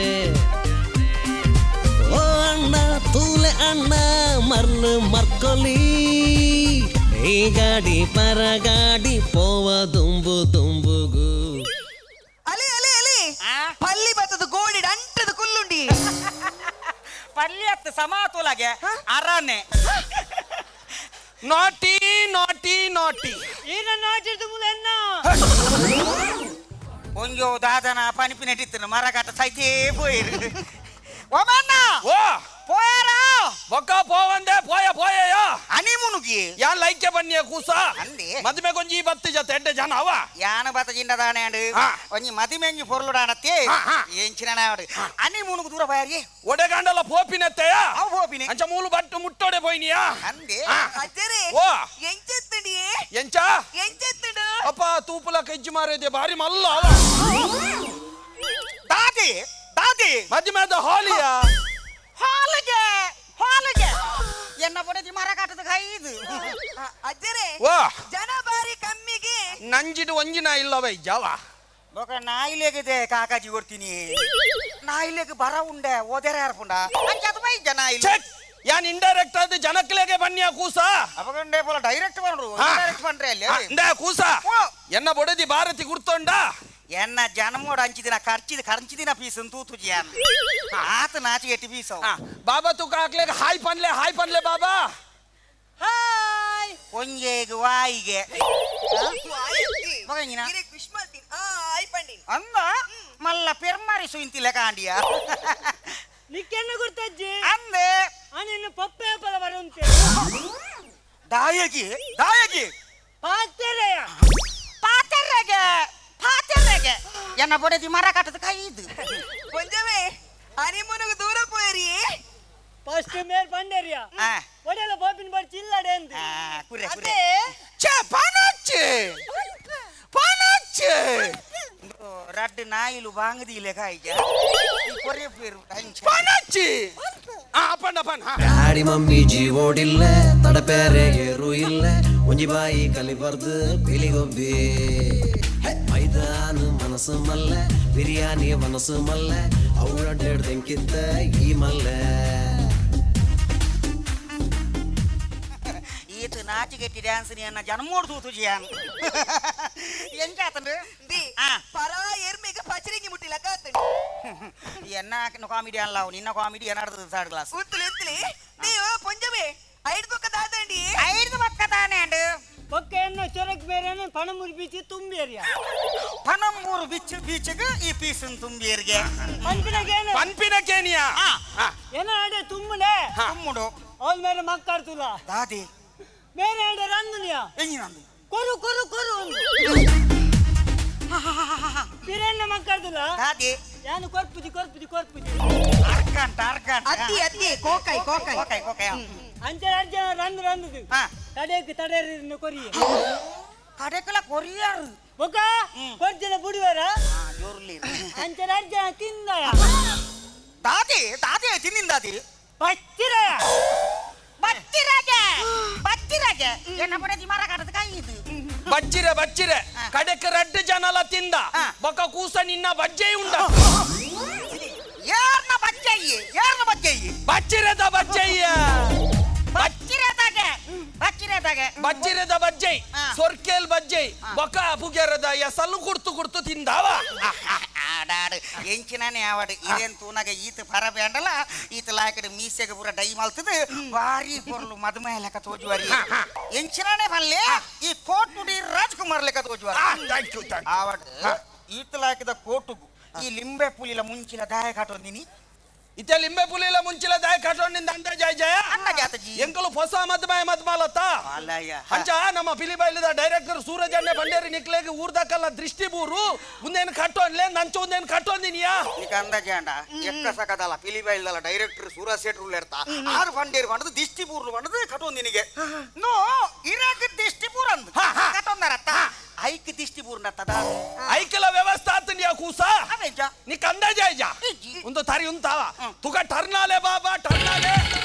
ಓ ಅಣ್ಣ ತೂಲೆ ಅಣ್ಣ ಮರ್ಲು ಮರ್ಕೊಲಿ ಈ ಗಾಡಿ ಪರಗಾಡಿ ಪೋವ ದುಂಬು ದುಂಬುಗು ಅಲಿ ಪಲ್ಲಿ ಬತ್ತದ ಗೋಡಿ ಅಂಟದ ಕುಲ್ಲುಂಡಿ ಪಲ್ಯತ್ ಸಮಾತುಲಗೆ ಅರನೆ ನಾಟಿ ನಾಟಿ ನಾಟಿ ಈನ ನಾಟಿದ ಮುಲೆನ್ನ ಒಂಜೋ ದಾದನ ಪನಿಪಿನೆಟ್ಟಿತ್ತು ಮರಗಾಟ ಸೈತೇ ಪೋಯಿರು ಓ ಮನ್ನ ಓ పోయారా బొక్క పోవందే పోయా అని మునుగి యా లైక్య బన్య కూస అంది మదిమే కొంజి బత్తి జత ఎడ్డ జన అవ యాన బత జిండదానే అండి కొంచెం మదిమెంజి పొర్లుడానత్తే ఏంచినాడు అని మునుగు దూర పోయారి ఒడగండల పోపినెత్తయా అవు పోపినే అంచ మూలు బట్టు ముట్టోడే పోయినియా అంది అజ్జరే ఓ ఎంచెత్తండి ఎంచా ఎంచెత్తడు అప్ప తూపుల కజ్జి మారేదే బారి మల్ల అవ దాది దాది మధ్య మీద హాలియా ಹಾಲಿಗೆ ಎನ್ನ ಬಡದಿ ಮರ ಕಾಟದ ಕೈದು ಅಜ್ಜರೆ ಓ ಜನ ಬಾರಿ ಕಮ್ಮಿಗೆ ನಂಜಿಡು ಒಂಜಿನ ಇಲ್ಲವೇ ಜಾವ ఒక నాయిలేగితే కాకాజీ కొడుతీని నాయిలేకి బర ఉండే ఓదెరే అర్పుండ అంచతమై జనాయిలు చెక్ యాన్ ఇండైరెక్ట్ అది జనక్లేగే బన్య కూస అపగండే పోల డైరెక్ట్ పన్రు ఇండైరెక్ట్ పన్రే లే ఇండే కూస ఎన్న బొడది భారతి గుర్తుండా ಎನ್ನ ಜನಮೋಡ ಅಂಚಿದಿನ ಖರ್ಚಿದಿನ ಪೀಸ್ ತೂತು ಜಿಯಾನ್ ಆತ ನಾಚಿ ಎಟ್ಟಿ ಪೀಸ್ ಬಾಬಾ ತು ಕಾಕ್ಲೆಗೆ ಹಾಯ್ ಪನ್ಲೆ ಬಾಬಾ ಹಾಯ್ ಒಂಜೇಗೆ ವಾಯಿಗೆ ಮಗಂಗಿನ ವಿಶ್ಮಲ್ತಿ ಐಪಂಡಿ ಅಂದ ಮಲ್ಲ ಪೆರ್ಮಾರಿ ಸುಯಿಂತಿಲೆ ಕಾಂಡಿಯಾ ನಿಕ್ಕೆನ್ನ ಗುರ್ತಜ್ಜಿ ಅಂದೆ ನಿನ್ನ ಪಪ್ಪೆ ಪದ ಬರುಂತೆ ದಾಯಗಿ ಪಾತೆರೆಯ ಪಾತೆರೆಗೆ ಎನ್ನ ಬಡದಿ ಮರ ಕಟ್ಟದ ಕೈದು ಕೊಂಚವೇ ಹನಿಮೂನಿಗೆ ದೂರ ಪೋಯರಿ ಫಸ್ಟ್ ಮೇಲ್ ಬಂಡೇರಿಯಾ ಒಡೆಲ್ಲ ಬಾಬಿನ ಬರ್ ಚಿಲ್ಲಡೆ ಅಂತ ಕುರೆ ಛೆ ಪಾನಚ್ಚೆ ರಡ್ಡು ನಾಯಿಲು ಬಾಂಗದಿಲೆ ಕಾಯಿಗೆ ಕೊರೆ ಪೇರು ಪಾನಚ್ಚಿ ಅಪ್ಪಣ್ಣ ಡ್ಯಾಡಿ ಮಮ್ಮಿ ಜೀವೋಡಿಲ್ಲ ತಡಪೇರೆ ಏರು ಇಲ್ಲ ಒಂಜಿ ಬಾಯಿ ಕಲಿಬಾರ್ದು ಬಿಲಿಗೊಬ್ಬಿ ಮೈದಾನ ಮನಸ್ಸು ಮಲ್ಲ ಬಿರಿಯಾನಿ ಮನಸ್ಸು ಮಲ್ಲ ಅವಳಡ್ಡೆಡ್ದಂಕಿತ್ತ ಈ ಮಲ್ಲ ಈತ ನಾಚಿಗೆಟ್ಟಿ ಡ್ಯಾನ್ಸ್ ಅನ್ನ ಜನಮೋಡ್ ತೂತು ಜಿಯಾನ್ ಎಂಚಾತಂಡು ಪರಾ ಎರ್ಮಿಗೆ ಪಚರಿಂಗಿ ಮುಟ್ಟಿಲ್ಲ ಕಾತಂಡಿ ಎನ್ನ ಕಾಮಿಡಿ ಅಲ್ಲ ನಿನ್ನ ಕಾಮಿಡಿ ಏನಾಡ್ತದ ಥರ್ಡ್ ಕ್ಲಾಸ್ ಉತ್ತಲಿ ನೀವು ಪೊಂಜವೇ ಐದು ಪಕ್ಕ ದಾದಂಡಿ ಐದು ಪಕ್ಕ ತಾನೇ ಅಂಡು ಪಕ್ಕ ಎನ್ನ ಚೊರಕ್ ಬೇರೆ ಪಣಮೂರು ಬೀಚ್ ತುಂಬೇರಿಯಾ ಪಣಮೂರು ಬೀಚ್ಗೆ ಈ ಪೀಸ್ ತುಂಬಿಯರ್ಗೆ ಪನ್ಪಿನಕೇನಿಯಾ ಏನ ಆಡೆ ತುಂಬನೆ ತುಮ್ಮುಡು ಅವ್ರ ಮೇಲೆ ಮಕ್ಕಾಡ್ತುಲ್ಲ ದಾದಿ ಬೇರೆ ಆಡೆ ರಂದುನಿಯಾ ಎಂಜಿನಂದು ಕೊರು ಬಿರೆನ್ನ ಮಕ್ಕಾಡ್ತುಲ್ಲ ದಾದಿ ಯಾನು ಕೊರ್ಪುಜಿ ಅರ್ಕಂಟ ಅತ್ತಿ ಕೋಕಾಯಿ ಅಂಚೆ ಅರ್ಜನ ರಂದು ತಡೆಯಕ್ಕೆ ತಡೆಯರಿನ ಕೊರಿಯ ಕಡೆಕಲ ಕೊರಿಯಾರು ಒಕ್ಕ ಕೊರ್ಜನ ಬುಡಿವಾರ ಜೋರ್ಲಿ ಅಂಚೆ ಅರ್ಜನ ತಿಂದಯ ದಾದಿ ತಿನ್ನಿನ ದಾದಿ ಬಚ್ಚಿರಾಗೆ ಎನ್ನ ಬಡದಿ ಮರ ಕಾಟದ ಕೈದು ಬಚ್ಚಿರೆ ಕಡೆಕ್ ರಡ್ಡು ಜನಲ ತಿಂದ ಬೊಕ್ಕ ಕೂಸ ನಿನ್ನ ಬಜ್ಜೆ ಉಂಡ ಯಾರ್ನ ಬಜ್ಜೆಯ್ಯಿ ಬಚ್ಚಿರದ ಬಜ್ಜೆಯ್ಯ ಬಜ್ಜಿರದ ಬಜ್ಜೈ ಸೊರ್ಕೇಲ್ ಬಜ್ಜೈ ಬೊಕ್ಕ ಅಪುಗೆರದ ಎಸಲು ಕುಡ್ತು ತಿಂದಾವ ಆಡಾಡು ಎಂಚಿನಾನೆ ಆವಾಡು ಇದೇನ್ ತೂನಾಗ ಈತ ಪರ ಬೇಂಡಲ್ಲ ಈತ ಲಾಕಡೆ ಮೀಸೆಗೆ ಪೂರ ಡೈ ಮಲ್ತದ ಭಾರಿ ಪೊರ್ಲು ಮದುಮೆ ಲೆಕ್ಕ ತೋಜುವಾರಿ ಎಂಚಿನಾನೆ ಬಲ್ಲೆ ಈ ಕೋಟ್ ನುಡಿ ರಾಜ್ಕುಮಾರ್ ಲೆಕ್ಕ ತೋಜುವಾರಿ ಆವಾಡು ಈತ ಲಾಕಿದ ಕೋಟುಗು ಈ ಲಿಂಬೆ ಪುಲಿಲ ಮುಂಚಿನ ದಾಯ ಕಾಟೊಂದಿನಿ ಇತ್ತೆ ಲಿಂಬೆ ಪುಲಿಲ ಮುಂಚಿಲ ದಾಯ ಕಾಟೊಂದಿಂದ ಅಂದ ಜಯ ಜಯ ಅನ್ನ ಜಾತಜಿ ಎಂಕಲು ಹೊಸ ಮದ್ಮಾಲತ್ತ ಅಂಚ ನಮ್ಮ ಫಿಲಿಬೈಲಿದ ಡೈರೆಕ್ಟರ್ ಸೂರಜ್ ಅಣ್ಣೆ ಬಂಡೇರಿ ನಿಕ್ಲೆಗೆ ಊರ್ದಕ್ಕಲ್ಲ ದೃಷ್ಟಿ ಬೂರು ಮುಂದೇನು ಕಟ್ಟೋನ್ಲೆ ನಂಚು ಮುಂದೇನು ಕಟ್ಟೊಂದಿನಿಯಾ ಈಗ ಅಂದಾಜೆ ಅಂಡ ಎಕ್ಕ ಸಕದಲ್ಲ ಫಿಲಿಬೈಲ್ದಲ್ಲ ಡೈರೆಕ್ಟರ್ ಸೂರಜ್ ಸೇಟ್ರು ಇರ್ತಾ ಆರು ಬಂಡೇರಿ ಬಂಡದು ದಿಷ್ಟಿ ಬೂರ್ಲು ಬಂಡದು ಕಟ್ಟೊಂದಿನಿಗೆ ನೋ ಇರಾಕ ದಿಷ್ಟಿ ಬೂರ್ ಅಂದ್ ಕಟ್ಟೊಂದರತ್ತ ಐಕ್ ದಿಷ್ಟಿ ಬೂರ್ನ ತದ ಐಕಲ ವ್ಯವಸ್ಥೆ ಆತನಿಯಾ ಕೂಸ ನೀ ಕಂದಾಜ ಜಾ ಒಂದು ತರಿ ಉಂತಾವ ತುಗ ಟರ್ನಾಲೆ ಬಾಬಾ ಟರ್ನಾಲೆ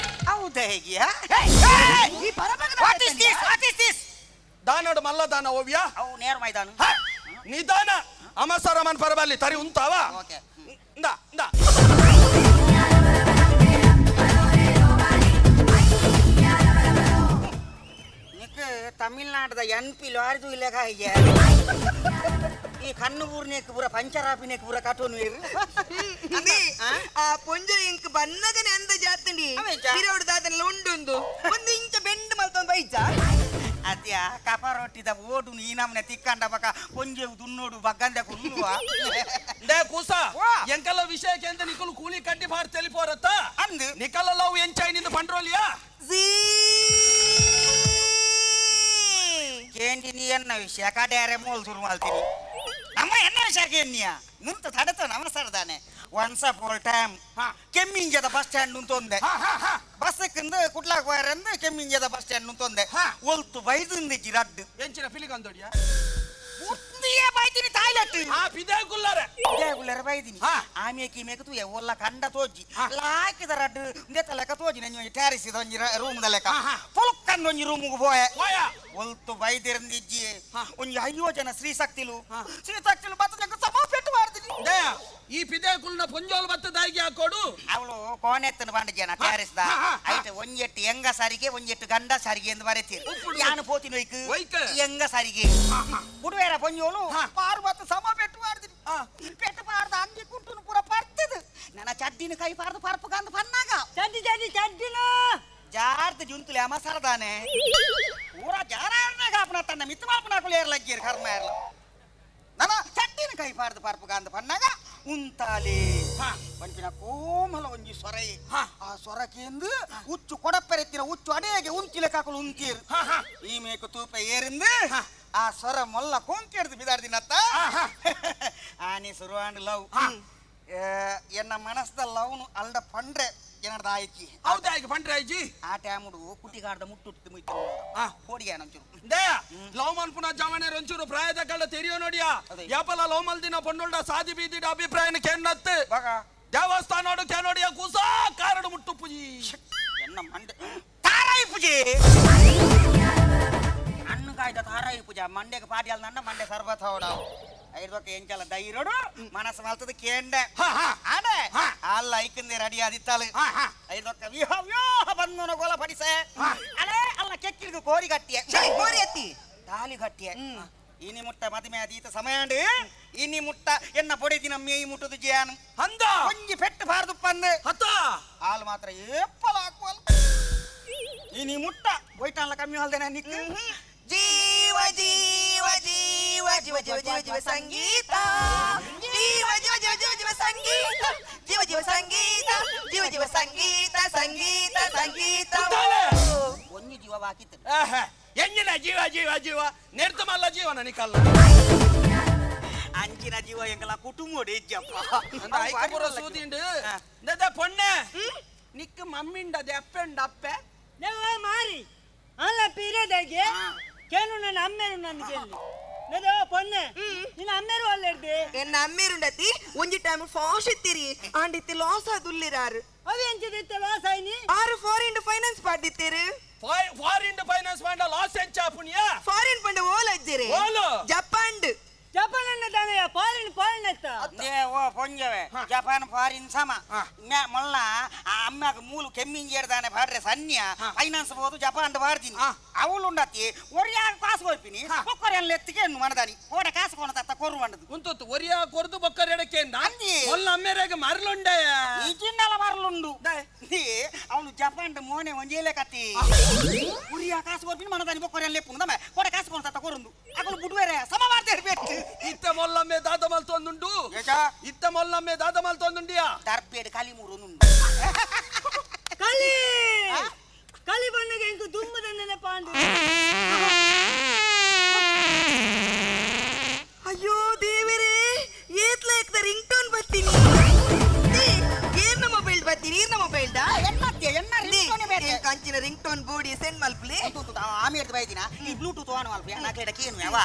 ಹೌದಾ ಹೇಗಿಯಾ ದಾನಡು ಮಲ್ಲ ದಾನ ಓವ್ಯಾ ಅವು ನೇರ ಮೈದಾನ ನಿದಾನ ಅಮಸರಮನ್ ಪರಬಲ್ಲಿ ತರಿ ಉಂತಾವ ಇಂದ ಇಂದ ತಮಿಳ್ನಾಡದ ಎನ್ಪಿ ಲಾರಿದು ಇಲ್ಲಗ ಹೀಗೆ ಈ ಕಣ್ಣು ಊರ್ನೇಕ್ ಪೂರ ಪಂಚರಾಪಿನೇಕ್ ಪೂರ ಕಟೋನು ಆ ಪೊಂಜ ಇಂಕ್ ಬನ್ನಗನೆ ಅಂದ ಜಾತಂಡಿ ಹಿರೋಡು ದಾದನ ಉಂಡುಂದು ಒಂದು ಇಂಚ ಬೆಂಡ್ ಮಲ್ತೊಂದು ಬೈಜ ಅದ್ಯಾ ಕಪ ರೊಟ್ಟಿದ ಓಡು ಈ ನಮ್ನೆ ತಿಕ್ಕಂಡ ಬಕ ಪೊಂಜೆ ದುನ್ನೋಡು ಬಗ್ಗಂದೆ ಕುಲ್ಲುವ ದೇ ಕೂಸ ಎಂಕಲ್ಲ ವಿಷಯಕ್ಕೆ ಅಂತ ನಿಕಲು ಕೂಲಿ ಕಟ್ಟಿ ಬಾರ್ ತೆಲಿಪೋರತ್ತ ಅಂದು ನಿಕಲ್ಲ ಲವ್ ಎಂಚಾಯ್ ನಿಂದು ಪಂಡ್ರೋಲಿಯಾ ಕೇಂಡಿ ನೀ ಎನ್ನ ವಿಷಯ ಕಡ್ಯಾರೆ ಮೂಲ್ ಶುರು ಮಾಡ್ತೀನಿ ನಮ್ಮ ಎನ್ನ ವಿಷಯಕ್ಕೆ ಎನ್ನಿಯ ಮುಂತ ತಡತ ನಮಸ್ಕಾರದಾನೆ ಒನ್ಸ್ ಅಪಾನ್ ಟೈಮ್ ಕೆಮ್ಮಿಂಜದ ಬಸ್ ಸ್ಟ್ಯಾಂಡ್ ಉಂತೊಂದೆ ಬಸ್ಸಕ್ಕಿಂದ ಕುಟ್ಲಾಕ್ ಹೋಯರಂದು ಕೆಮ್ಮಿಂಜದ ಬಸ್ ಸ್ಟ್ಯಾಂಡ್ ಉಂತೊಂದೆ ಒಲ್ತು ಬೈದಿಂದಿಜ್ಜಿ ರಡ್ಡು ಎಂಚಿನ ಫಿಲಿಕಂದೋಡಿಯಾ ಉತ್ತಿಯೇ ಬೈದಿನಿ ತಾಯ್ಲೆಟ್ ಪಿದೇ ಕುಲ್ಲರೆ ಬೈದಿನಿ ಆಮೇಲೆ ಮೇಕತು ಒಲ್ಲ ಕಂಡ ತೋಜಿ ಲಾಕಿದ ರಡ್ಡು ನೆತ್ತ ಲೆಕ್ಕ ತೋಜಿ ನಂಜಿ ಟ್ಯಾರಿಸಿದ ಒಂಜಿ ರೂಮ್ದ ಲೆಕ್ಕ ಪುಲ್ಕಂದ ಒಂಜಿ ರೂಮ್ಗೆ ಹೋಯೆ ಒಲ್ತು ಬೈದಿರಂದಿಜ್ಜಿ ಒಂಜಿ 5 ಜನ ಶ್ರೀಶಕ್ತಿಲು ಬತ್ತ ಜಂಗ ಸಮ ಪೆಟ್ಟು ಮಾಡ್ತೀನಿ ಈ ಪಿದೇ ಕುಲ್ನ ಪೊಂಜೋಲ್ ಬತ್ತದಾಗಿ ಹಾಕೋಡು ಅವಳು ಕೋಣೆತ್ತನ ಬಂಡ ಜನ ಟ್ಯಾರಿಸ್ದ ಐತೆ ಒಂಜೆಟ್ಟು ಎಂಗ ಸಾರಿಗೆ ಒಂಜೆಟ್ಟು ಗಂಡ ಸಾರಿಗೆ ಎಂದು ಬರೀತೀರಿ ಯಾನು ಪೋತಿನ ಒಯ್ಕ ಎಂಗ ಸಾರಿಗೆ ಉಡುವೇರ ಪೊಂಜೋಳು ಪಾರು ಬತ್ತ ಸಮ ಪೆಟ್ಟು ಮಾಡ್ತೀನಿ ಪೆಟ್ಟು ಪಾರ್ದ ಅಂಗಿ ಕುಂಟುನು ಪೂರ ಪರ್ತದು ನನ್ನ ಚಡ್ಡಿನ ಕೈ ಪಾರ್ದು ಪರ್ಪುಗಂದು ಪನ್ನಾಗ ಚಡ್ಡಿನ ಜಾರ್ದ ಜುಂತುಲೆ ಅಮಸರದಾನೆ ಪೂರ ಜಾರಾರನೆ ಕಾಪನ ತನ್ನ ಮಿತ್ತು ಮಾಪನಾಕುಲು ಏರ್ಲಗ್ಗೇರು ಕರ್ಮ ಏರ್ಲ ನನ್ನ ಚಡ್ಡಿನ ಕೈ ಪಾರ್ದು ಪರ್ಪುಗಂದು ಪನ್ನಾಗ ಉಂತಾಲೆ ಪಂಚಿನ ಕೋಮಲ ಒಂಜಿ ಸೊರೆ ಆ ಸೊರಕೆಂದು ಉಚ್ಚು ಕೊಡಪ್ಪೆರೆತ್ತಿನ ಉಚ್ಚು ಅಡೆಗೆ ಉಂಚಿಲೆ ಕಾಕಲು ಉಂತೀರು ಈ ಮೇಕು ತೂಪ ಏರಿಂದು ಆ ಸೊರ ಮೊಲ್ಲ ಕೊಂಕೆಡ್ದು ಬಿದಾಡ್ದಿನತ್ತ ಆನಿ ಸುರುವಾಂಡ್ ಲವ್ ಎನ್ನ ಮನಸ್ದ ಲವ್ನು ಅಲ್ದ ಪಂಡ್ರೆ ಏನದ ಆಯ್ಕಿ ಹೌದಾಯ್ತು ಪಂಡ್ರೆ ಆಯ್ಜಿ ಆ ಟೈಮುಡು ಕುಟಿಗಾಡ್ದ ಮುಟ್ಟು ಮುಯ್ತು ಕೋಡಿಗೆ ನಂಚೂರು ಲವ್ ಮಲ್ಪುನ ಜಮನೆ ಒಂಚೂರು ಪ್ರಾಯದ ಕಳ್ಳ ತೆರಿಯೋ ನೋಡಿಯಾ ಯಾಪಲ ಲವ್ ಮಲ್ದಿನ ಪೊಂಡೋಲ್ಡ ಸಾದಿ ಬೀದಿಡ ಅಭಿಪ್ರಾಯನ ಕೆನ್ನತ್ತೆ ದೇವಸ್ಥಾನ ನೋಡಿಯ ಕೂಸ ಕಾರಡು ಮುಟ್ಟು ಪೂಜಿ ಎನ್ನ ಮಂಡೆ ತಾರಾಯಿ ಪೂಜೆ ಅನ್ನು ಕಾಯ್ದ ತಾರಾಯಿ ಪೂಜೆ ಮಂಡೆಗೆ ಪಾಡಿ ಅಲ್ಲ ನಂಡ ಮಂಡೆ ಸರ್ಬತ್ ಹೌಡ ಐದಕ್ಕೆ ಎಂಚಲ ಧೈರ್ಯಡು ಮನಸ್ಸು ಮಲ್ತದ ಕೇಂಡೆ ಆನೆ ಅಲ್ಲ ಐಕಂದೆ ರೆಡಿ ಆದಿತ್ತಲ್ಲ ಐದಕ್ಕೆ ವ್ಯೂಹ ಬಂದನ ಗೋಲ ಪಡಿಸೆ ಅಲೆ ಅಲ್ಲ ಕೆಕ್ಕಿಲ್ಗು ಕೋರಿ ಗಟ್ಟಿಯೆ ಕೋರಿ ಎತ್ತಿ ತಾಲಿ ಗಟ್ಟಿಯೆ ಇನಿ ಮುಟ್ಟ ಮದುವೆ ಅದೀತ ಸಮಯಾಂಡು ಇನಿ ಮುಟ್ಟ ಎನ್ನ ಪೊಡಿದಿನ ಮೇಯಿ ಮುಟ್ಟದು ಜೇನು ಅಂದ ಒಂಜಿ ಪೆಟ್ಟು ಬಾರ್ದು ಪಂದೆ ಹತ್ತ ಹಾಲು ಮಾತ್ರ ಏಪ್ಪಲ ಹಾಕುವಲ್ಲ ಇನಿ ಮುಟ್ಟ ಬೊಯ್ಟಲ್ಲ ಕಮ್ಮಿ ಹೊಲ್ದೇನೆ ನಿಕ್ಕು ಜೀವ ಜೀವ ಜೀವ ಜೀವ ಜೀವ ಜೀವ ಜೀವ ಸಂಗೀತ ಜೀವ ಜೀವ ಜೀವ ಜೀವ ಜೀವ ಸಂಗೀತ ಜೀವ ಜೀವ ಸಂಗೀತ ಜೀವ ಜೀವ ಸಂಗೀತ ಸಂಗೀತ ಸಂಗೀತ ಒಂಜಿ ಜೀವ ಬಾಕಿತ್ತು ಎಂಜಿನ ಜೀವ ಜೀವ ಜೀವ ನಿರ್ತಮಲ್ಲ ಜೀವನ ನಿಕಲ್ಲ ಅಂಚಿನ ಜೀವ ಎಂಗಲ ಕುಟುಂಬ ಇಜ್ಜಪ್ಪ ಐಕಪುರ ಸೂದಿಂಡು ನದ ಪೊಣ್ಣೆ ನಿಕ್ಕ ಮಮ್ಮಿಂಡ ದೆಪ್ಪೆಂಡ ಅಪ್ಪೆ ಮಾರಿ ಅಲ್ಲ ಪೀರಿಯದಾಗೆ ಕೇಳು ನನ್ನ ಅಮ್ಮೇರು ನನ್ನ ಕೇಳಿ ನದ ಪೊನ್ನೆ ನಿನ್ನ ಅಮ್ಮೇರು ಅಲ್ಲೇರ್ದೆ ಎನ್ನ ಅಮ್ಮೇರುಂಡತಿ ಒಂಜಿ ಟೈಮ್ ಫಾಸ್ಟ್ ಇತ್ತಿರಿ ಆಂಡಿತ್ತಿ ಲಾಸ್ ಆದುಲ್ಲಿರಾರು ಅವು ಎಂಚಿದಿತ್ತೆ ಲಾಸ್ ಆಯ್ನಿ ಆರು ಫಾರಿನ್ ಫೈನಾನ್ಸ್ ಪಾಡ್ದಿತ್ತೇರು ಫಾರಿನ್ ಫೈನಾನ್ಸ್ ಮಾಡ ಲಾಸ್ ಎಂಚಾಪುನಿಯಾ ಫಾರಿನ್ ಪಂಡ ಓಲ್ ಅಜ್ಜಿರಿ ಓಲು ಜಪಾನ್ ಜಪಾನ್ ಅನ್ನ ತಾನೆಯ ಫಾರಿನ್ ಎತ್ತ ఓ పొంజవే జపాన్ ఫారిన్ సమ మొన్న ఆ అమ్మకు మూలు కెమ్మించేదానే పాడ్రే సన్య ఫైనాన్స్ పోదు జపాన్ పాడుతుంది అవులు ఉండత్తి ఒరియా కాసు కొరిపిని ఒక్కరేళ్ళు ఎత్తికే మనదాని ఓడ కాసు కొన తత్త కొర్రు వండదు ಉಂತು ಒರಿಯಾ ಕೊರ್ದು ಬೊಕ್ಕರೆಡಕ್ಕೆ ಅಂದಿ ಮೊಲ್ಲ ಅಮ್ಮೆರೆಗೆ ಮರಳುಂಡೆ ಈ ಚಿನ್ನಲ ಮರಳುಂಡು ಅವನು ಜಪಾನ್ ಮೋನೆ ಒಂಜೇಲೆ ಕತ್ತಿ ಉರಿಯಾ ಕಾಸು ಕೊರಿಪಿನಿ మనదాని ఒక్కరేళ్ళు ఎప్పుందమే ఓడ కాసు కొన తత్త కొరుందు అకలు బుడువేరే సమ వార్తే పెట్టు ಇತ್ತ ಮೊಲ್ಲಮ್ಮೆ ದಾದ ಮಲ್ತೊಂದುಂಡು ಇತ್ತ ಮೊಲ್ಲಮ್ಮೆ ದಾದ ಮಲ್ತೊಂದುಂಡಿಯಾ ದರ್ಪೇಡ್ ಕಲಿಮೂರು ಕಲಿ ಕಲಿ ಬಣ್ಣಗೆ ಇಂಕು ತುಂಬದನ್ನೇ ಪಾಂಡು ಅಯ್ಯೋ ದೇವರೇ ಏತ್ಲ ಏಕ್ದ ರಿಂಗ್ ಟೋನ್ ಬರ್ತೀನಿ ಏನ್ನ ಮೊಬೈಲ್ ಬರ್ತೀನಿ ಈರ್ನ ಮೊಬೈಲ್ ದಾ ಕಂಚಿನ ರಿಂಗ್ ಟೋನ್ ಬೋಡಿ ಸೆಂಡ್ ಮಲ್ಪಲಿ ಆಮೇಲೆ ಎಡ್ದು ಬೈದಿನ ಈ ಬ್ಲೂಟೂತ್ ಆನ್ ಮಲ್ಪಲಿ ನಾಕೇಡಕ್ಕೆ ಏನು ಯಾವ